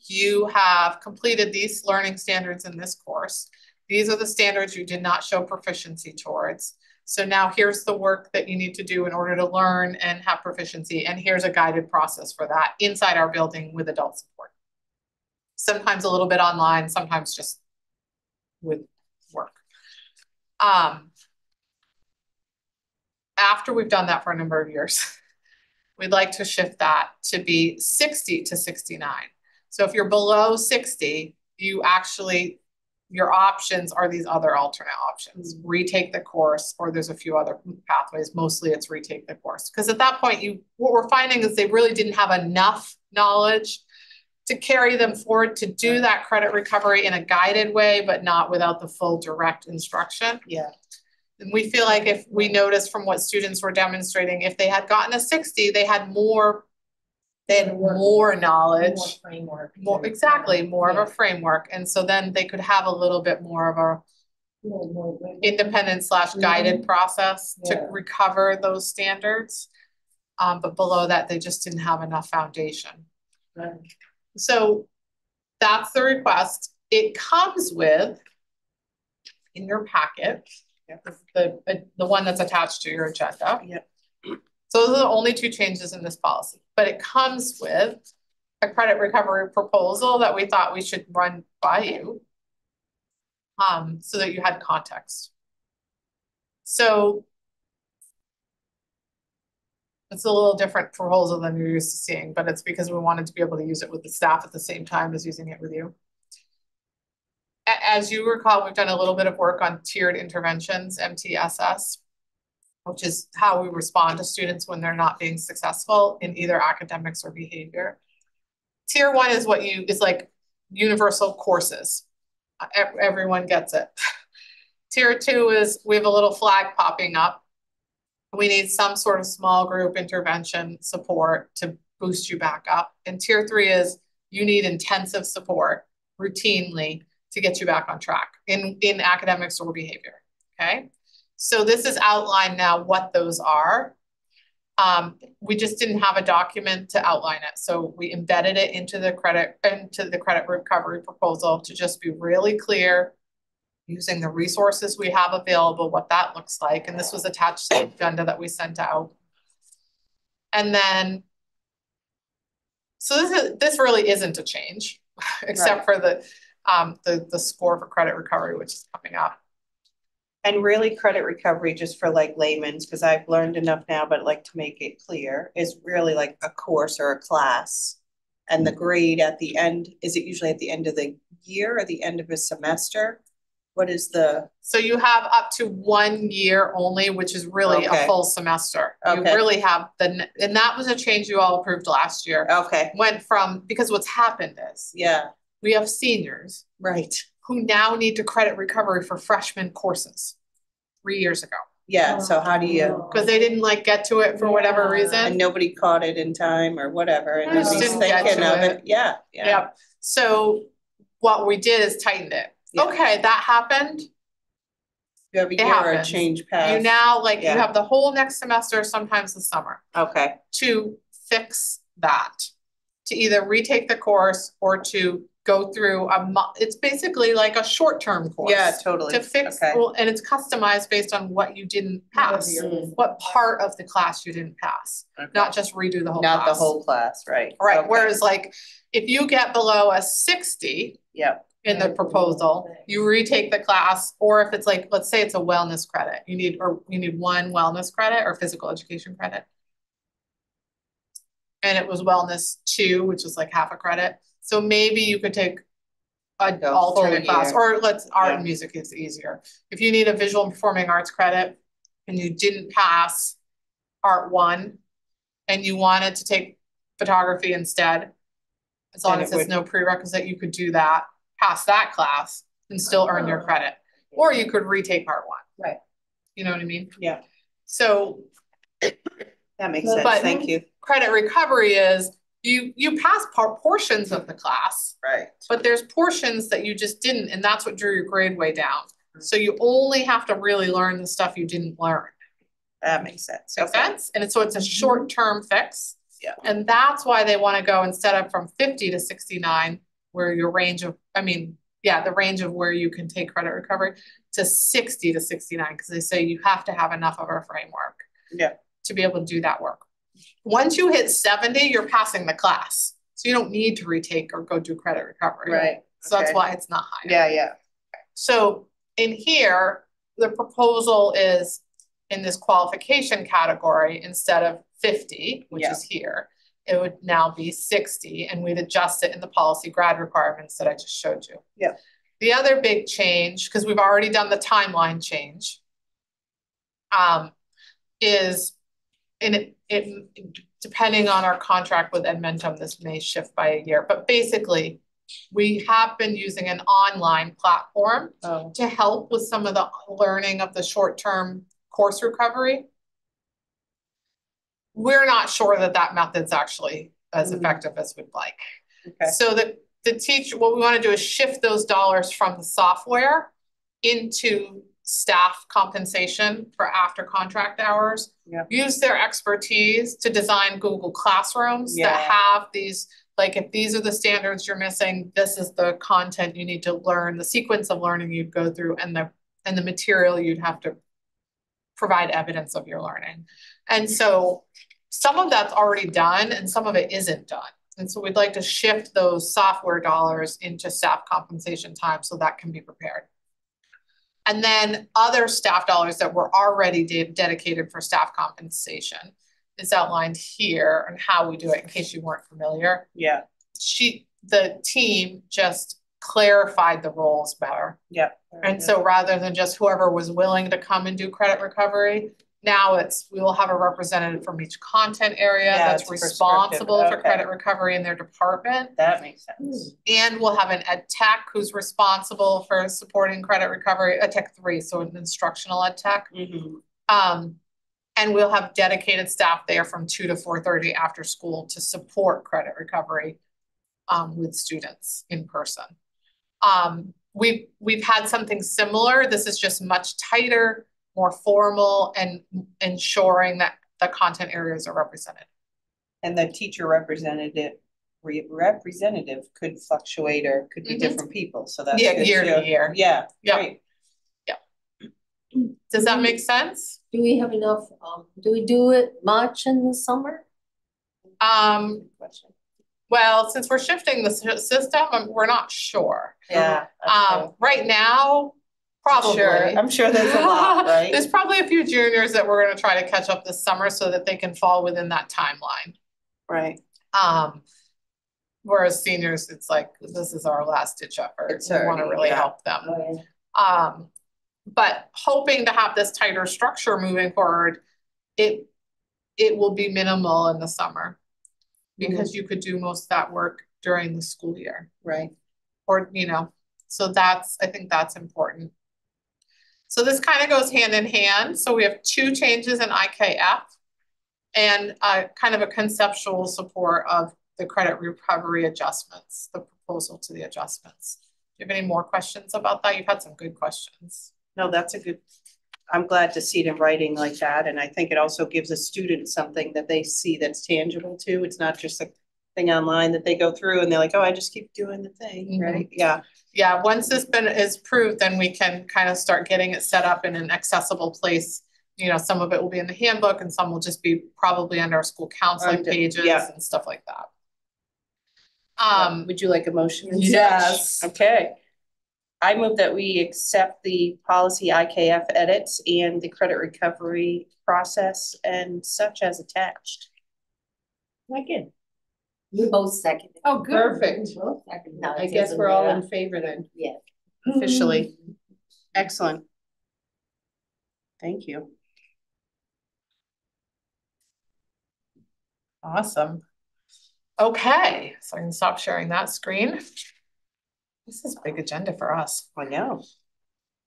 you have completed these learning standards in this course. These are the standards you did not show proficiency towards. So now here's the work that you need to do in order to learn and have proficiency. And here's a guided process for that inside our building with adult support. Sometimes a little bit online, sometimes just with work. After we've done that for a number of years, we'd like to shift that to be 60 to 69. So if you're below 60, you actually, your options are these other alternate options. Retake the course, or there's a few other pathways. Mostly it's retake the course. Because at that point, what we're finding is they really didn't have enough knowledge to carry them forward to do that credit recovery in a guided way, but not without the full direct instruction. Yeah. And we feel like if we noticed from what students were demonstrating, if they had gotten a 60, they had more knowledge. More framework. More of a framework. And so then they could have a little bit more of a independent / guided process to recover those standards. But below that, they just didn't have enough foundation. Right. So that's the request. It comes with, in your packet, the one that's attached to your agenda. Yep. So those are the only 2 changes in this policy, but it comes with a credit recovery proposal that we thought we should run by you, so that you had context. So it's a little different proposal than you're used to seeing, but it's because we wanted to be able to use it with the staff at the same time as using it with you. As you recall, we've done a little bit of work on tiered interventions, MTSS, which is how we respond to students when they're not being successful in either academics or behavior. Tier 1 is is like universal courses. Everyone gets it. Tier 2 is we have a little flag popping up. We need some sort of small group intervention support to boost you back up. And Tier 3 is you need intensive support routinely to get you back on track in academics or behavior, okay? So this is outlined now what those are. We just didn't have a document to outline it. So we embedded it into the credit recovery proposal to just be really clear, using the resources we have available, what that looks like. And this was attached to the agenda that we sent out. And then, so this really isn't a change, except for the score for credit recovery, which is coming up. And really credit recovery, just for like layman's, because I've learned enough now, but like to make it clear, is really like a course or a class. And the grade at the end, is it usually at the end of the year or the end of a semester? What is So you have up to 1 year only, which is really a full semester. You really have and that was a change you all approved last year. Okay. Went from, because what's happened is, we have seniors. Right. Who now need to credit recovery for freshman courses 3 years ago. Yeah, so how do you? Because they didn't get to it for whatever reason. And nobody caught it in time or whatever. And just nobody's didn't get thinking to of it. Yeah. Yep. So what we did is tightened it. Yeah. Okay, that happened. You have a year or a change pass. You now you have the whole next semester, sometimes the summer. Okay. To fix that. To either retake the course or to go through it's basically like a short-term course. Yeah, totally. To fix, and it's customized based on what you didn't pass, what part of the class you didn't pass, not just redo the whole class. Not the whole class, right. Right, okay. Whereas if you get below a 60 in the proposal, you retake the class, or if it's let's say it's a wellness credit, you need 1 wellness credit or physical education credit. And it was wellness 2, which is half a credit. So maybe you could take an alternate class, or art and music is easier. If you need a visual and performing arts credit and you didn't pass art 1 and you wanted to take photography instead, as long as it's no prerequisite, you could do that, pass that class and still earn your credit. Or you could retake art 1. Right. You know what I mean? Yeah. So that makes sense. Thank you. Credit recovery is you pass portions of the class, right? But there's portions that you just didn't, and that's what drew your grade way down. So you only have to really learn the stuff you didn't learn. That makes sense. Makes sense? And so it's a short-term fix. Yeah. And that's why they want to go instead of from 50 to 69, where your range of, the range of where you can take credit recovery, to 60 to 69, because they say you have to have enough of a framework to be able to do that work. Once you hit 70, you're passing the class. So you don't need to retake or go do credit recovery. Right. So that's why it's not higher. Yeah. So in here, the proposal is in this qualification category, instead of 50, which is here, it would now be 60, and we'd adjust it in the policy grad requirements that I just showed you. Yeah. The other big change, because we've already done the timeline change, is it depending on our contract with Edmentum, this may shift by a year, but basically we have been using an online platform to help with some of the learning of the short-term course recovery. We're not sure that that method's actually as effective as we'd like. Okay. So the teacher, what we want to do is shift those dollars from the software into staff compensation for after contract hours. Yeah. Use their expertise to design Google Classrooms that have these, like if these are the standards you're missing, this is the content you need to learn, the sequence of learning you'd go through, and the material you'd have to provide evidence of your learning. And so some of that's already done and some of it isn't done. And so we'd like to shift those software dollars into staff compensation time so that can be prepared. And then other staff dollars that were already dedicated for staff compensation is outlined here and how we do it in case you weren't familiar. Yeah. The team just clarified the roles better. Yeah. And so rather than just whoever was willing to come and do credit recovery, now we will have a representative from each content area that's responsible for credit recovery in their department. That makes sense. And we'll have an ed tech who's responsible for supporting credit recovery, ed tech 3, so an instructional ed tech. And we'll have dedicated staff there from 2 to 4:30 after school to support credit recovery with students in person. We've had something similar. This is just much tighter, more formal, and ensuring that the content areas are represented. And the teacher representative could fluctuate or could be different people. So that's year to year. Yeah. Right. Yeah. Does that make sense? Do we have enough? Do we do it much in the summer? Well, since we're shifting the system, we're not sure. Yeah. Right now, probably. Sure. I'm sure there's a lot, right? There's probably a few juniors that we're going to try to catch up this summer so that they can fall within that timeline. Right. Whereas seniors, it's like, this is our last ditch effort. We want to really help them. But hoping to have this tighter structure moving forward, it will be minimal in the summer because you could do most of that work during the school year. Right. Or, so I think that's important. So this kind of goes hand in hand. So we have 2 changes in IKF and kind of a conceptual support of the credit recovery adjustments, the proposal to the adjustments. Do you have any more questions about that? You've had some good questions. No, I'm glad to see it in writing like that. And I think it also gives a student something that they see that's tangible too. It's not just a thing online that they go through and they're like, oh, I just keep doing the thing, right? Yeah. Yeah, once this is proved, then we can kind of start getting it set up in an accessible place. Some of it will be in the handbook and some will just be probably under our school counseling pages and stuff like that. Would you like a motion? Yes. Okay. I move that we accept the policy IKF edits and the credit recovery process and such as attached. Again. We both second. Oh, good. Perfect. I guess we're all in favor then. Yeah. Officially. Excellent. Thank you. Awesome. Okay, so I can stop sharing that screen. This is a big agenda for us. I know.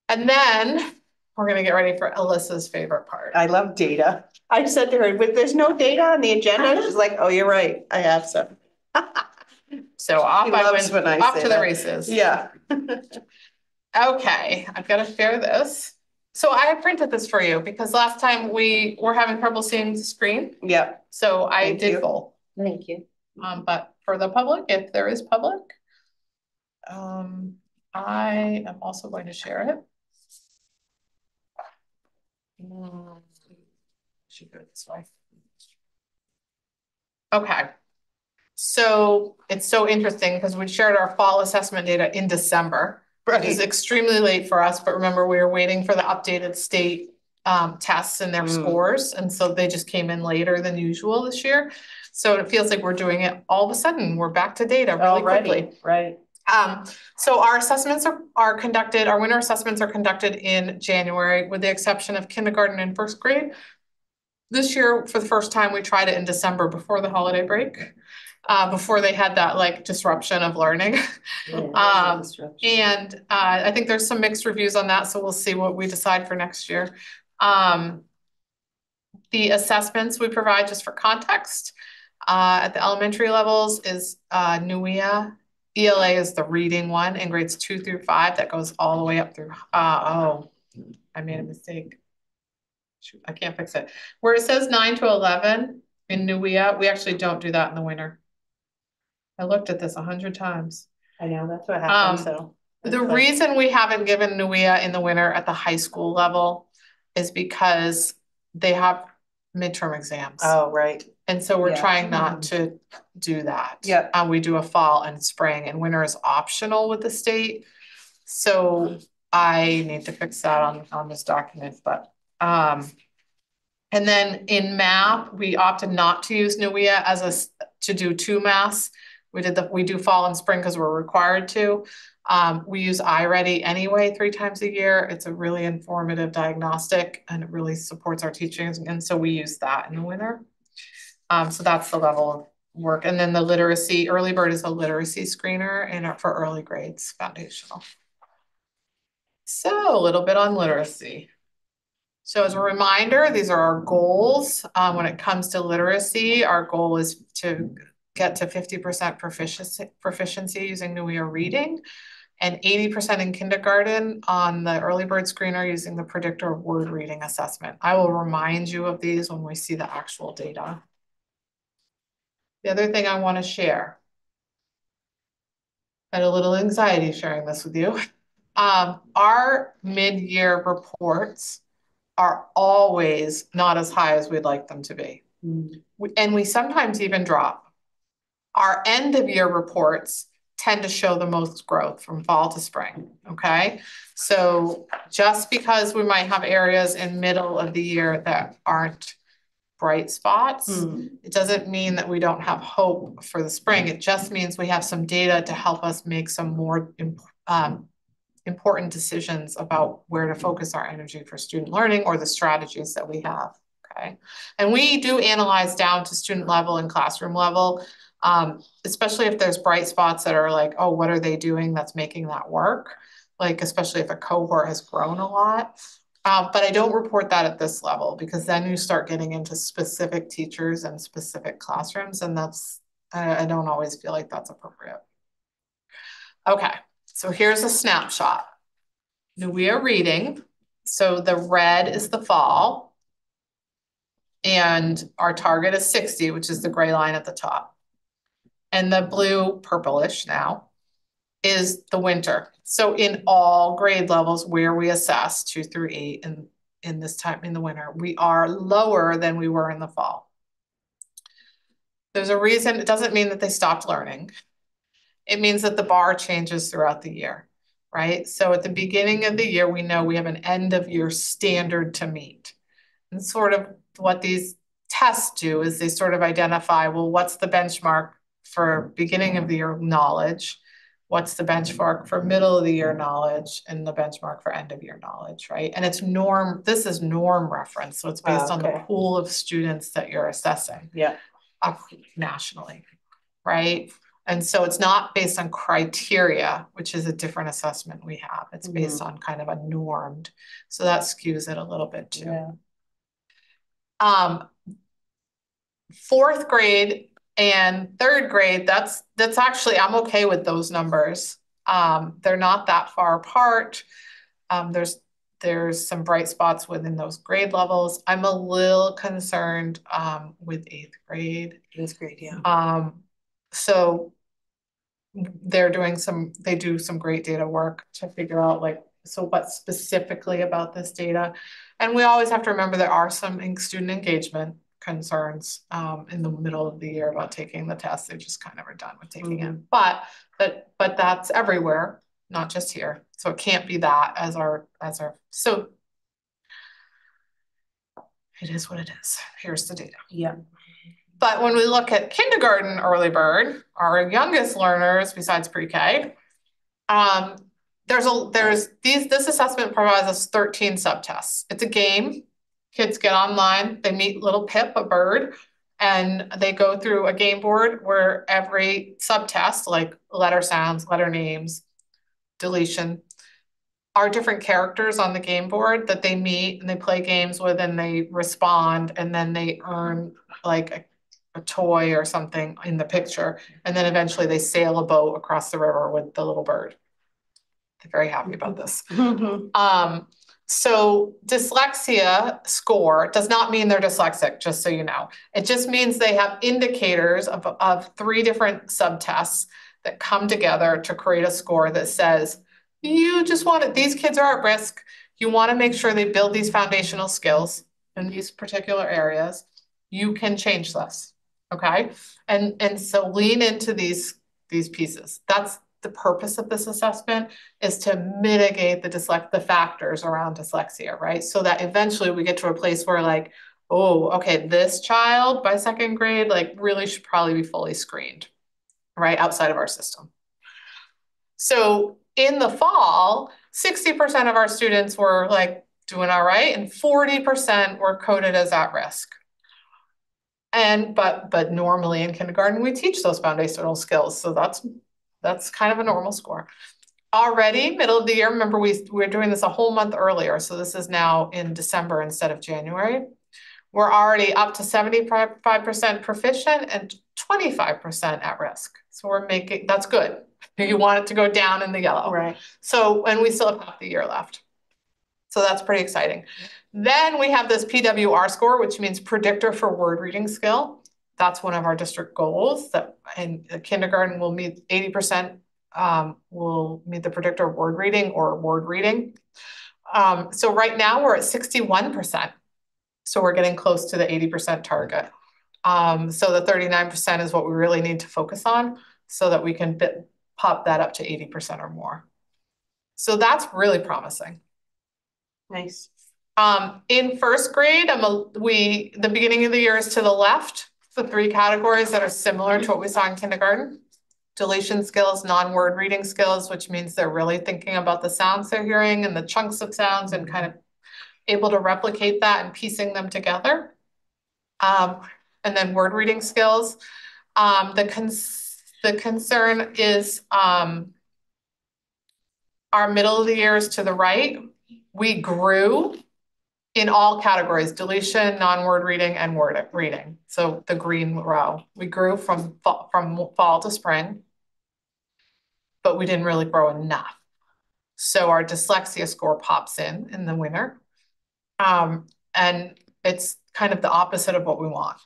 And then we're going to get ready for Alyssa's favorite part. I love data. I said to her, there's no data on the agenda. She's like, oh, you're right. I have some. So off I went off to the races. Yeah. Okay, I've got to share this. So I printed this for you because last time we were having trouble seeing the screen. Yeah. So I did full. Thank you. But for the public, if there is public, I am also going to share it. Should go this way. Okay. So it's so interesting because we shared our fall assessment data in December Which is extremely late for us, but remember, we were waiting for the updated state tests and their scores, and so they just came in later than usual this year. So it feels like we're doing it all of a sudden, we're back to data really quickly. Right. So our assessments are conducted, our winter assessments are conducted in January, with the exception of kindergarten and first grade. This year, for the first time, we tried it in December before the holiday break, before they had that like disruption of learning. And I think there's some mixed reviews on that, so we'll see what we decide for next year. The assessments we provide, just for context, at the elementary levels is NUIA. ELA is the reading one in grades 2 through 5 that goes all the way up through, oh, I made a mistake. Shoot, I can't fix it. Where it says 9 to 11 in NUIA, we actually don't do that in the winter. I looked at this 100 times. I know, that's what happened, so. The reason we haven't given NUIA in the winter at the high school level is because they have midterm exams. Oh, right. And so we're trying not to do that. Yeah. We do a fall and spring, and winter is optional with the state. So I need to fix that on this document, but, and then in math, we opted not to use NUIA to do 2 maths. We do fall and spring because we're required to. We use iReady anyway 3 times a year. It's a really informative diagnostic and it really supports our teaching. And so we use that in the winter. So that's the level of work. And then the literacy, Early Bird is a literacy screener for early grades, foundational. So a little bit on literacy. So as a reminder, these are our goals. When it comes to literacy, our goal is to get to 50% proficiency using NUIA reading, and 80% in kindergarten on the Early Bird screener using the predictor of word reading assessment. I will remind you of these when we see the actual data. The other thing I want to share, I had a little anxiety sharing this with you. Our mid-year reports are always not as high as we'd like them to be. And we sometimes even drop. Our end of year reports tend to show the most growth from fall to spring, okay? So just because we might have areas in middle of the year that aren't bright spots, it doesn't mean that we don't have hope for the spring. It just means we have some data to help us make some more important decisions about where to focus our energy for student learning or the strategies that we have, okay? And we do analyze down to student level and classroom level, especially if there's bright spots that are like, oh, what are they doing that's making that work? Like, especially if a cohort has grown a lot. But I don't report that at this level because then you start getting into specific teachers and specific classrooms, and I don't always feel like that's appropriate. Okay, so here's a snapshot. NUIA reading. So the red is the fall, and our target is 60, which is the gray line at the top. And the blue, purplish now, is the winter. So in all grade levels where we assess 2 through 8 in this time in the winter, we are lower than we were in the fall. There's a reason. It doesn't mean that they stopped learning. It means that the bar changes throughout the year, right? So at the beginning of the year, we know we have an end of year standard to meet. And sort of what these tests do is they sort of identify, well, what's the benchmark for beginning of the year knowledge? What's the benchmark for middle of the year knowledge and the benchmark for end of year knowledge, right? And it's this is norm reference. So it's based on the pool of students that you're assessing nationally, right? And so it's not based on criteria, which is a different assessment we have. It's based on kind of a normed. So that skews it a little bit too. Yeah. 4th grade and 3rd grade, that's actually, I'm okay with those numbers. They're not that far apart. There's some bright spots within those grade levels. I'm a little concerned with 8th grade. 8th grade, yeah. So they do some great data work to figure out like, so what specifically about this data. And we always have to remember there are some student engagement concerns in the middle of the year about taking the test. They just kind of are done with taking it. But that's everywhere. not just here. So it can't be that as our, so it is what it is. Here's the data. Yeah. But when we look at kindergarten early bird, our youngest learners besides pre-K, this assessment provides us 13 subtests. It's a game. Kids get online, they meet little Pip, a bird, and they go through a game board where every subtest, like letter sounds, letter names, deletion, are different characters on the game board that they meet and they play games with and they respond and then they earn like a toy or something in the picture. And then eventually they sail a boat across the river with the little bird. They're very happy about this. So dyslexia score does not mean they're dyslexic, just so you know. It just means they have indicators of 3 different subtests that come together to create a score that says, you just want it, these kids are at risk. You want to make sure they build these foundational skills in these particular areas. You can change this, okay? And so lean into these pieces. That's the purpose of this assessment, is to mitigate the factors around dyslexia, right? So that eventually we get to a place where like, oh, okay, this child by 2nd grade, like really should probably be fully screened, right? Outside of our system. So in the fall, 60% of our students were like doing all right, and 40% were coded as at risk. But normally in kindergarten, we teach those foundational skills. So that's kind of a normal score. Already, middle of the year, remember we're doing this a whole month earlier. So this is now in December instead of January. We're already up to 75% proficient and 25% at risk. So that's good. You want it to go down in the yellow. Right. So, and we still have half the year left. So that's pretty exciting. Then we have this PWR score, which means predictor for word reading skill. That's one of our district goals, that in kindergarten will meet 80%, will meet the predictor of word reading or word reading. So right now we're at 61%. So we're getting close to the 80% target. So the 39% is what we really need to focus on so that we can pop that up to 80% or more. So that's really promising. Nice. In 1st grade, the beginning of the year is to the left, the 3 categories that are similar to what we saw in kindergarten. Deletion skills, non-word reading skills, which means they're really thinking about the sounds they're hearing and the chunks of sounds and kind of able to replicate that and piecing them together. And then word reading skills. The concern is our middle of the year is to the right. We grew in all categories: deletion, non-word reading, and word reading. So the green row, we grew from fall to spring, but we didn't really grow enough. So our dyslexia score pops in the winter. And it's kind of the opposite of what we want.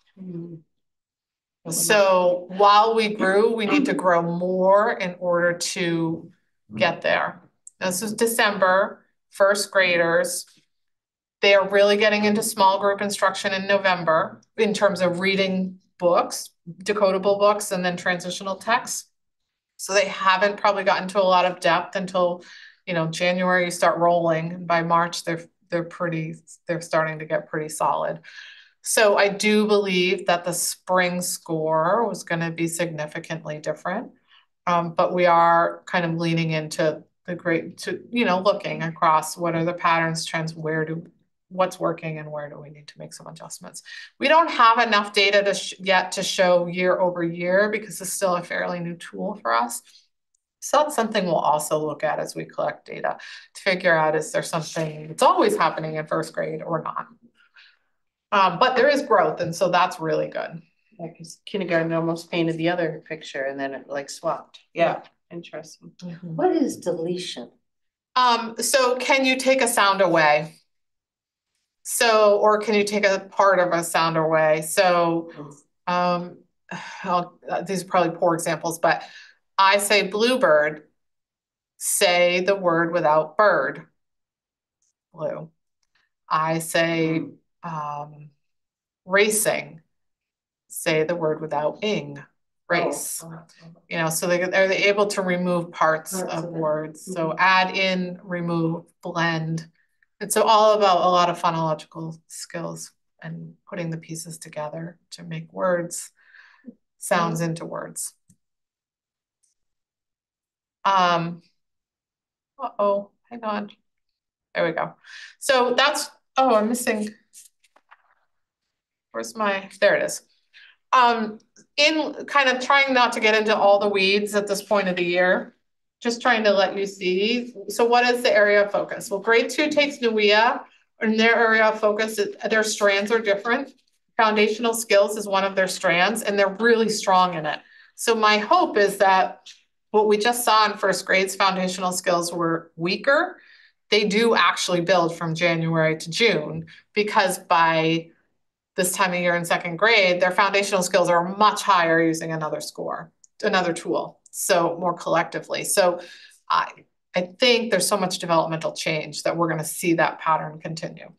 So while we grew, we need to grow more in order to get there. This is December, 1st graders. They are really getting into small group instruction in November in terms of reading books, decodable books, and then transitional texts. So they haven't probably gotten to a lot of depth until, January you start rolling. And by March, they're starting to get pretty solid. So I do believe that the spring score was going to be significantly different. But we are kind of leaning into looking across what are the patterns, trends, what's working and where do we need to make some adjustments. We don't have enough data yet to show year over year because it's still a fairly new tool for us. So that's something we'll also look at as we collect data to figure out, is there something that's always happening in 1st grade or not? But there is growth, and so that's really good. Yeah, because kindergarten almost painted the other picture and then it like swapped. Yeah, interesting. What is deletion? So can you take a sound away? Or can you take a part of a sound away? So, these are probably poor examples, but I say bluebird, say the word without bird. Blue. I say racing, say the word without ing. race. Oh. You know, so are they able to remove parts Parts of of it. words? So add in, remove, blend. It's all about a lot of phonological skills and putting the pieces together to make words, sounds into words. Uh-oh, hang on. There we go. So that's, oh, I'm missing. There it is. In kind of trying not to get into all the weeds at this point of the year, just trying to let you see. So what is the area of focus? Well, grade 2 takes NUIA, and their area of focus, their strands are different. Foundational skills is one of their strands, and they're really strong in it. So my hope is that what we just saw in first grade's foundational skills were weaker. They do actually build from January to June, because by this time of year in second grade, their foundational skills are much higher using another tool, so more collectively. So I think there's so much developmental change that we're going to see that pattern continue.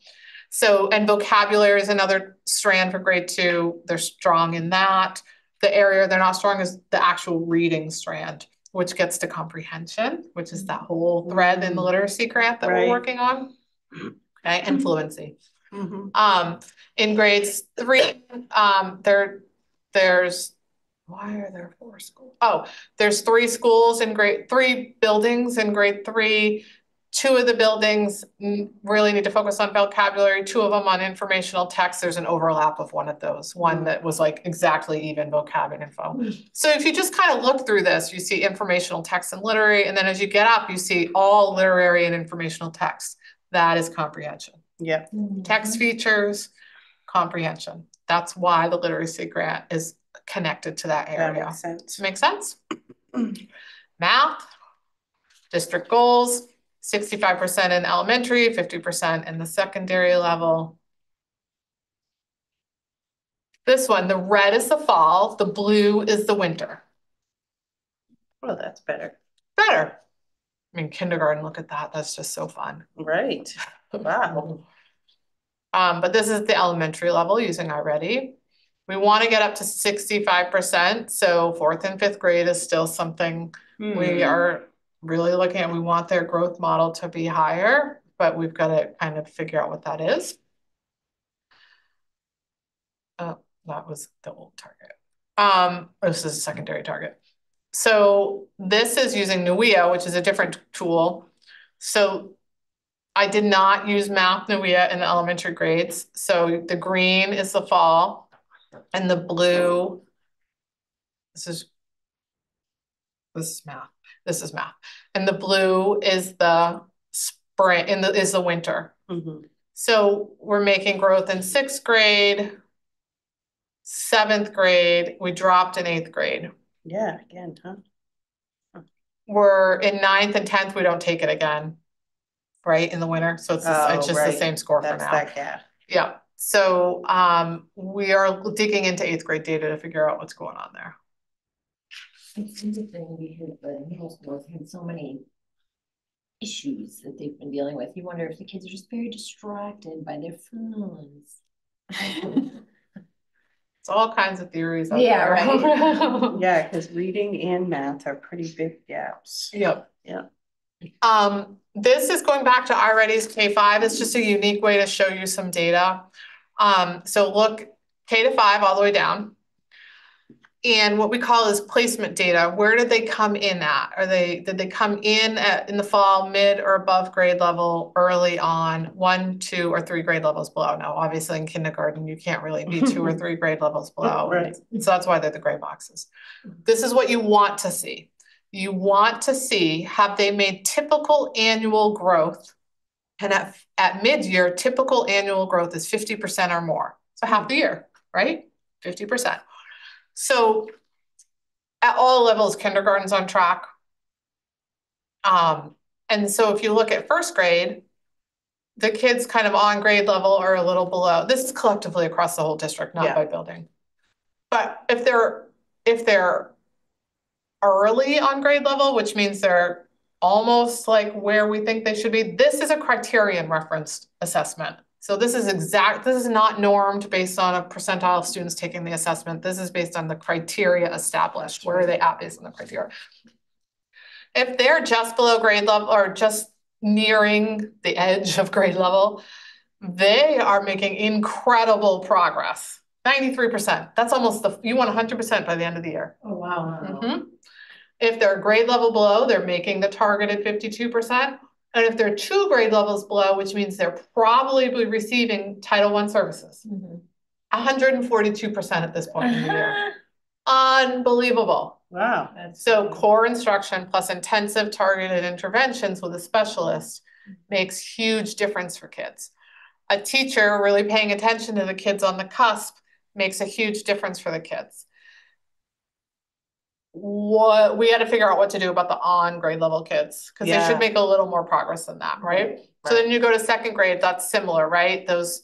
So, and vocabulary is another strand for grade 2. They're strong in that. The area they're not strong is the actual reading strand, which gets to comprehension, which is that whole thread in the literacy grant that we're working on. Okay, and fluency. In grades 3, there's why are there 4 schools? Oh, there's 3 schools in grade 3 buildings in grade 3. 2 of the buildings really need to focus on vocabulary, 2 of them on informational text. There's an overlap of one of those, one that was like exactly even vocab and info. So if you just kind of look through this, you see informational text and literary, and then as you get up, you see all literary and informational text. That is comprehension. Yeah. Text features, comprehension. That's why the literacy grant is connected to that area. That makes sense. Make sense? Math, district goals, 65% in elementary, 50% in the secondary level. This one, the red is the fall, the blue is the winter. Well, that's better. Better. I mean, kindergarten, look at that. That's just so fun. Right. Wow. But this is the elementary level using iReady. We want to get up to 65%. So 4th and 5th grade is still something we are really looking at. We want their growth model to be higher, but we've got to kind of figure out what that is. That was the old target. This is a secondary target. So this is using NUIA, which is a different tool. So I did not use math NUIA in the elementary grades. So the green is the fall and the blue, this is math. This is math. And the blue is the spring, is the winter. So we're making growth in 6th grade, 7th grade. We dropped in 8th grade. Yeah, again, huh? We're in 9th and 10th, we don't take it again, right, in the winter. So it's just the same score for now. That gap. Yeah. So we are digging into 8th grade data to figure out what's going on there. It's interesting we had the middle schools had so many issues that they've been dealing with. You wonder if the kids are just very distracted by their phones. It's all kinds of theories out Yeah, there. Right. Yeah, because reading and math are pretty big gaps. Yep. Yeah. This is going back to iReady's K5. It's just a unique way to show you some data. So look, K to 5 all the way down. And what we call is placement data. Where did they come in at? Did they come in in the fall, mid or above grade level, early on, 1, 2, or 3 grade levels below? Now, obviously in kindergarten, you can't really be 2 or 3 grade levels below. Right. So that's why they're the gray boxes. This is what you want to see. You want to see, have they made typical annual growth? And at mid-year, typical annual growth is 50% or more. So half the year, right? 50%. So at all levels, kindergarten's on track. And so if you look at 1st grade, the kids kind of on grade level or a little below. This is collectively across the whole district, not by building. But if they're early on grade level, which means they're almost like where we think they should be, this is a criterion referenced assessment. So this is not normed based on a percentile of students taking the assessment. This is based on the criteria established. Where are they at based on the criteria? If they're just below grade level or just nearing the edge of grade level, they are making incredible progress. 93%. That's almost you want 100% by the end of the year. Oh, wow. If they're grade level below, they're making the targeted 52%. And if they're 2 grade levels below, which means they're probably receiving Title I services, 142% at this point in the year. Unbelievable. Wow. So core instruction plus intensive targeted interventions with a specialist makes huge difference for kids. A teacher really paying attention to the kids on the cusp makes a huge difference for the kids. We had to figure out what to do about the on grade level kids because they should make a little more progress than that, right? So then you go to second grade, that's similar, right? Those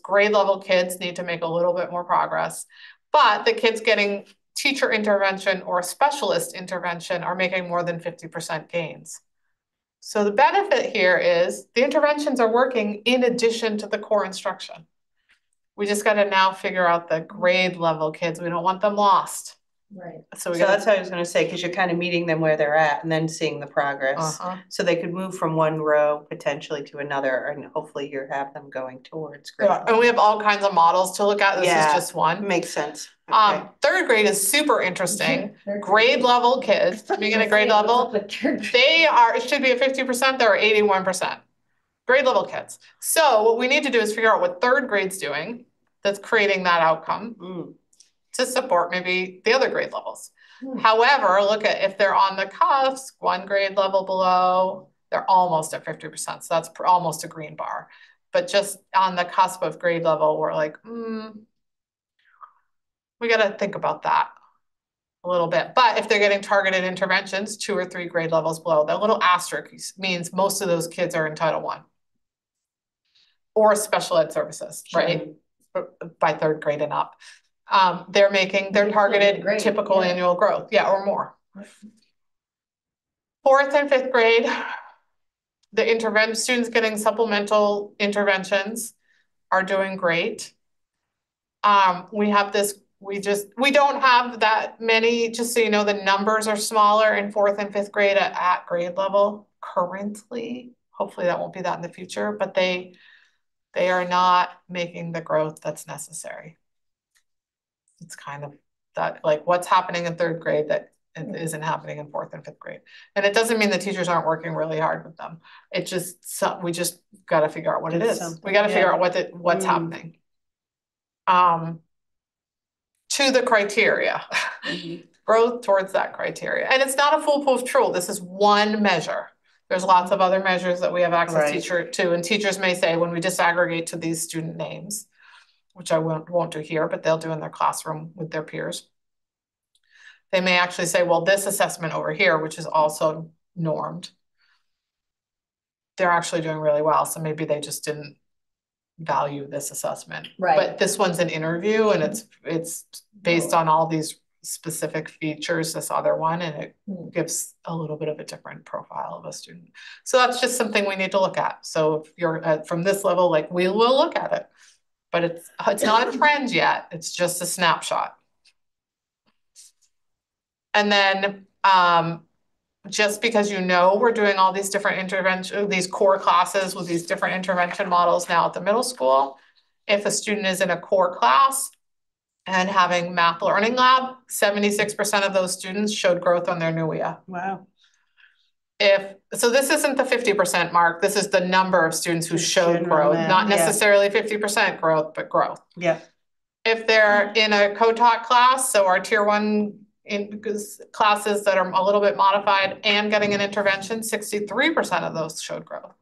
grade level kids need to make a little bit more progress, but the kids getting teacher intervention or specialist intervention are making more than 50% gains. So the benefit here is the interventions are working in addition to the core instruction. We just got to now figure out the grade level kids. We don't want them lost. Right. So that's what I was going to say, because you're kind of meeting them where they're at and then seeing the progress. So they could move from one row potentially to another, and hopefully you have them going towards grade level. And we have all kinds of models to look at. This is just one. Makes sense. Okay. Third grade is super interesting. Grade level kids, beginning at grade level, it should be a 50%, they're 81%. Grade level kids. So what we need to do is figure out what third grade's doing that's creating that outcome to support maybe the other grade levels. However, look at if they're on the cusp, 1 grade level below, they're almost at 50%. So that's almost a green bar. But just on the cusp of grade level, we're like, we got to think about that a little bit. But if they're getting targeted interventions, 2 or 3 grade levels below, that little asterisk means most of those kids are in Title I or special ed services, right? By third grade and up. They're making their targeted typical annual growth, or more. Fourth and fifth grade, the students getting supplemental interventions are doing great. We have this, we don't have that many, just so you know, the numbers are smaller in fourth and fifth grade at grade level currently. Hopefully that won't be that in the future, but they are not making the growth that's necessary. It's kind of that, like what's happening in third grade that isn't happening in fourth and fifth grade. And it doesn't mean the teachers aren't working really hard with them. It just, we just got to figure out what it is. We got to figure out what's happening. To the criteria, growth towards that criteria. And it's not a foolproof tool. This is one measure. There's lots of other measures that we have access to, and teachers may say when we disaggregate to these student names, which I won't do here, but they'll do in their classroom with their peers. They may actually say, well, this assessment over here, which is also normed, they're actually doing really well. So maybe they just didn't value this assessment. But this one's an interview and it's based on all these specific features, this other one, and it gives a little bit of a different profile of a student. So that's just something we need to look at. So if you're from this level, like we will look at it. But it's not a trend yet. It's just a snapshot. And then just because we're doing all these different these core classes with these different intervention models now at the middle school, if a student is in a core class and having math learning lab, 76% of those students showed growth on their NUIA. Wow. So this isn't the 50% mark, this is the number of students who showed growth, not necessarily 50% growth, but growth. Yeah. If they're in a co-taught class, so our tier 1 classes that are a little bit modified and getting an intervention, 63% of those showed growth.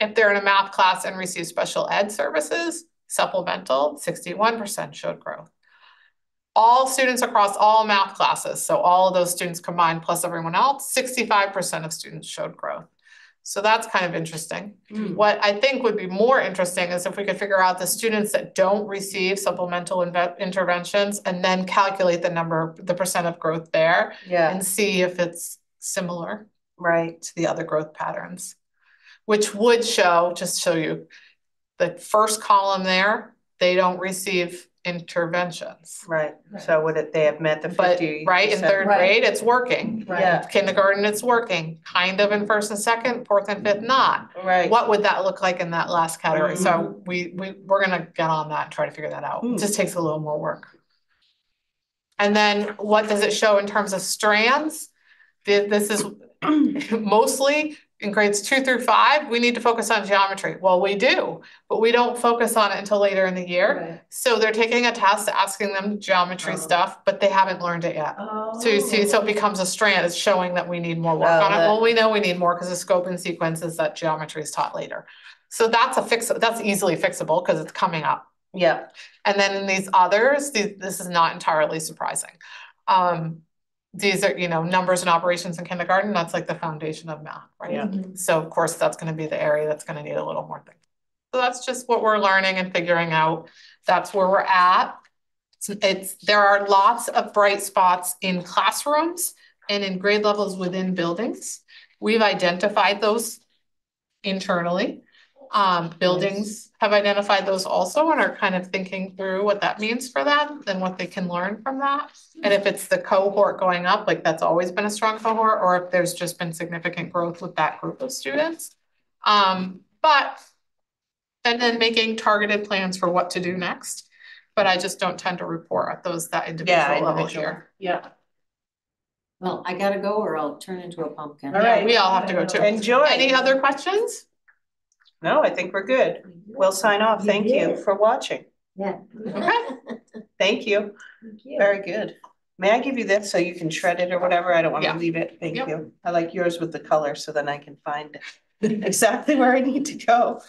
If they're in a math class and receive special ed services, supplemental, 61% showed growth. All students across all math classes, so all of those students combined plus everyone else, 65% of students showed growth. So that's kind of interesting. What I think would be more interesting is if we could figure out the students that don't receive supplemental interventions and then calculate the percent of growth there and see if it's similar to the other growth patterns, which would show, just show you, The first column there, they don't receive interventions. Right, so they have met the But, 50%? right, in third Right. grade, it's working. Yeah, Kindergarten, it's working, kind of in first and second, fourth and fifth, not. right. What would that look like in that last category? So we're gonna get on that and try to figure that out. It just takes a little more work. And then what does it show in terms of strands? This is mostly in grades 2 through 5, we need to focus on geometry. Well, we do, but we don't focus on it until later in the year. Right. So they're taking a test asking them geometry stuff, but they haven't learned it yet. So you see, so it becomes a strand. It's showing that we need more work on it. Well, we know we need more because the scope and sequence is that geometry is taught later. So that's that's easily fixable because it's coming up. Yeah. And then in these others, this is not entirely surprising. These are, numbers and operations in kindergarten, that's like the foundation of math, right? Yeah. So of course, that's gonna be the area that's gonna need a little more thing. So that's just what we're learning and figuring out. That's where we're at. There are lots of bright spots in classrooms and in grade levels within buildings. We've identified those internally. Buildings have identified those also and are kind of thinking through what that means for them and what they can learn from that. And if it's the cohort going up, like that's always been a strong cohort, or if there's just been significant growth with that group of students. And then making targeted plans for what to do next. But I just don't tend to report at that individual level here. Yeah. Well, I gotta go or I'll turn into a pumpkin. All right. We all have to go too. Enjoy. Any other questions? No, I think we're good. We'll sign off. Thank you for watching. Yeah. Okay. Thank you. Thank you. Very good. May I give you this so you can shred it or whatever? I don't want to Yeah. leave it. Thank Yep. you. I like yours with the color so then I can find exactly where I need to go.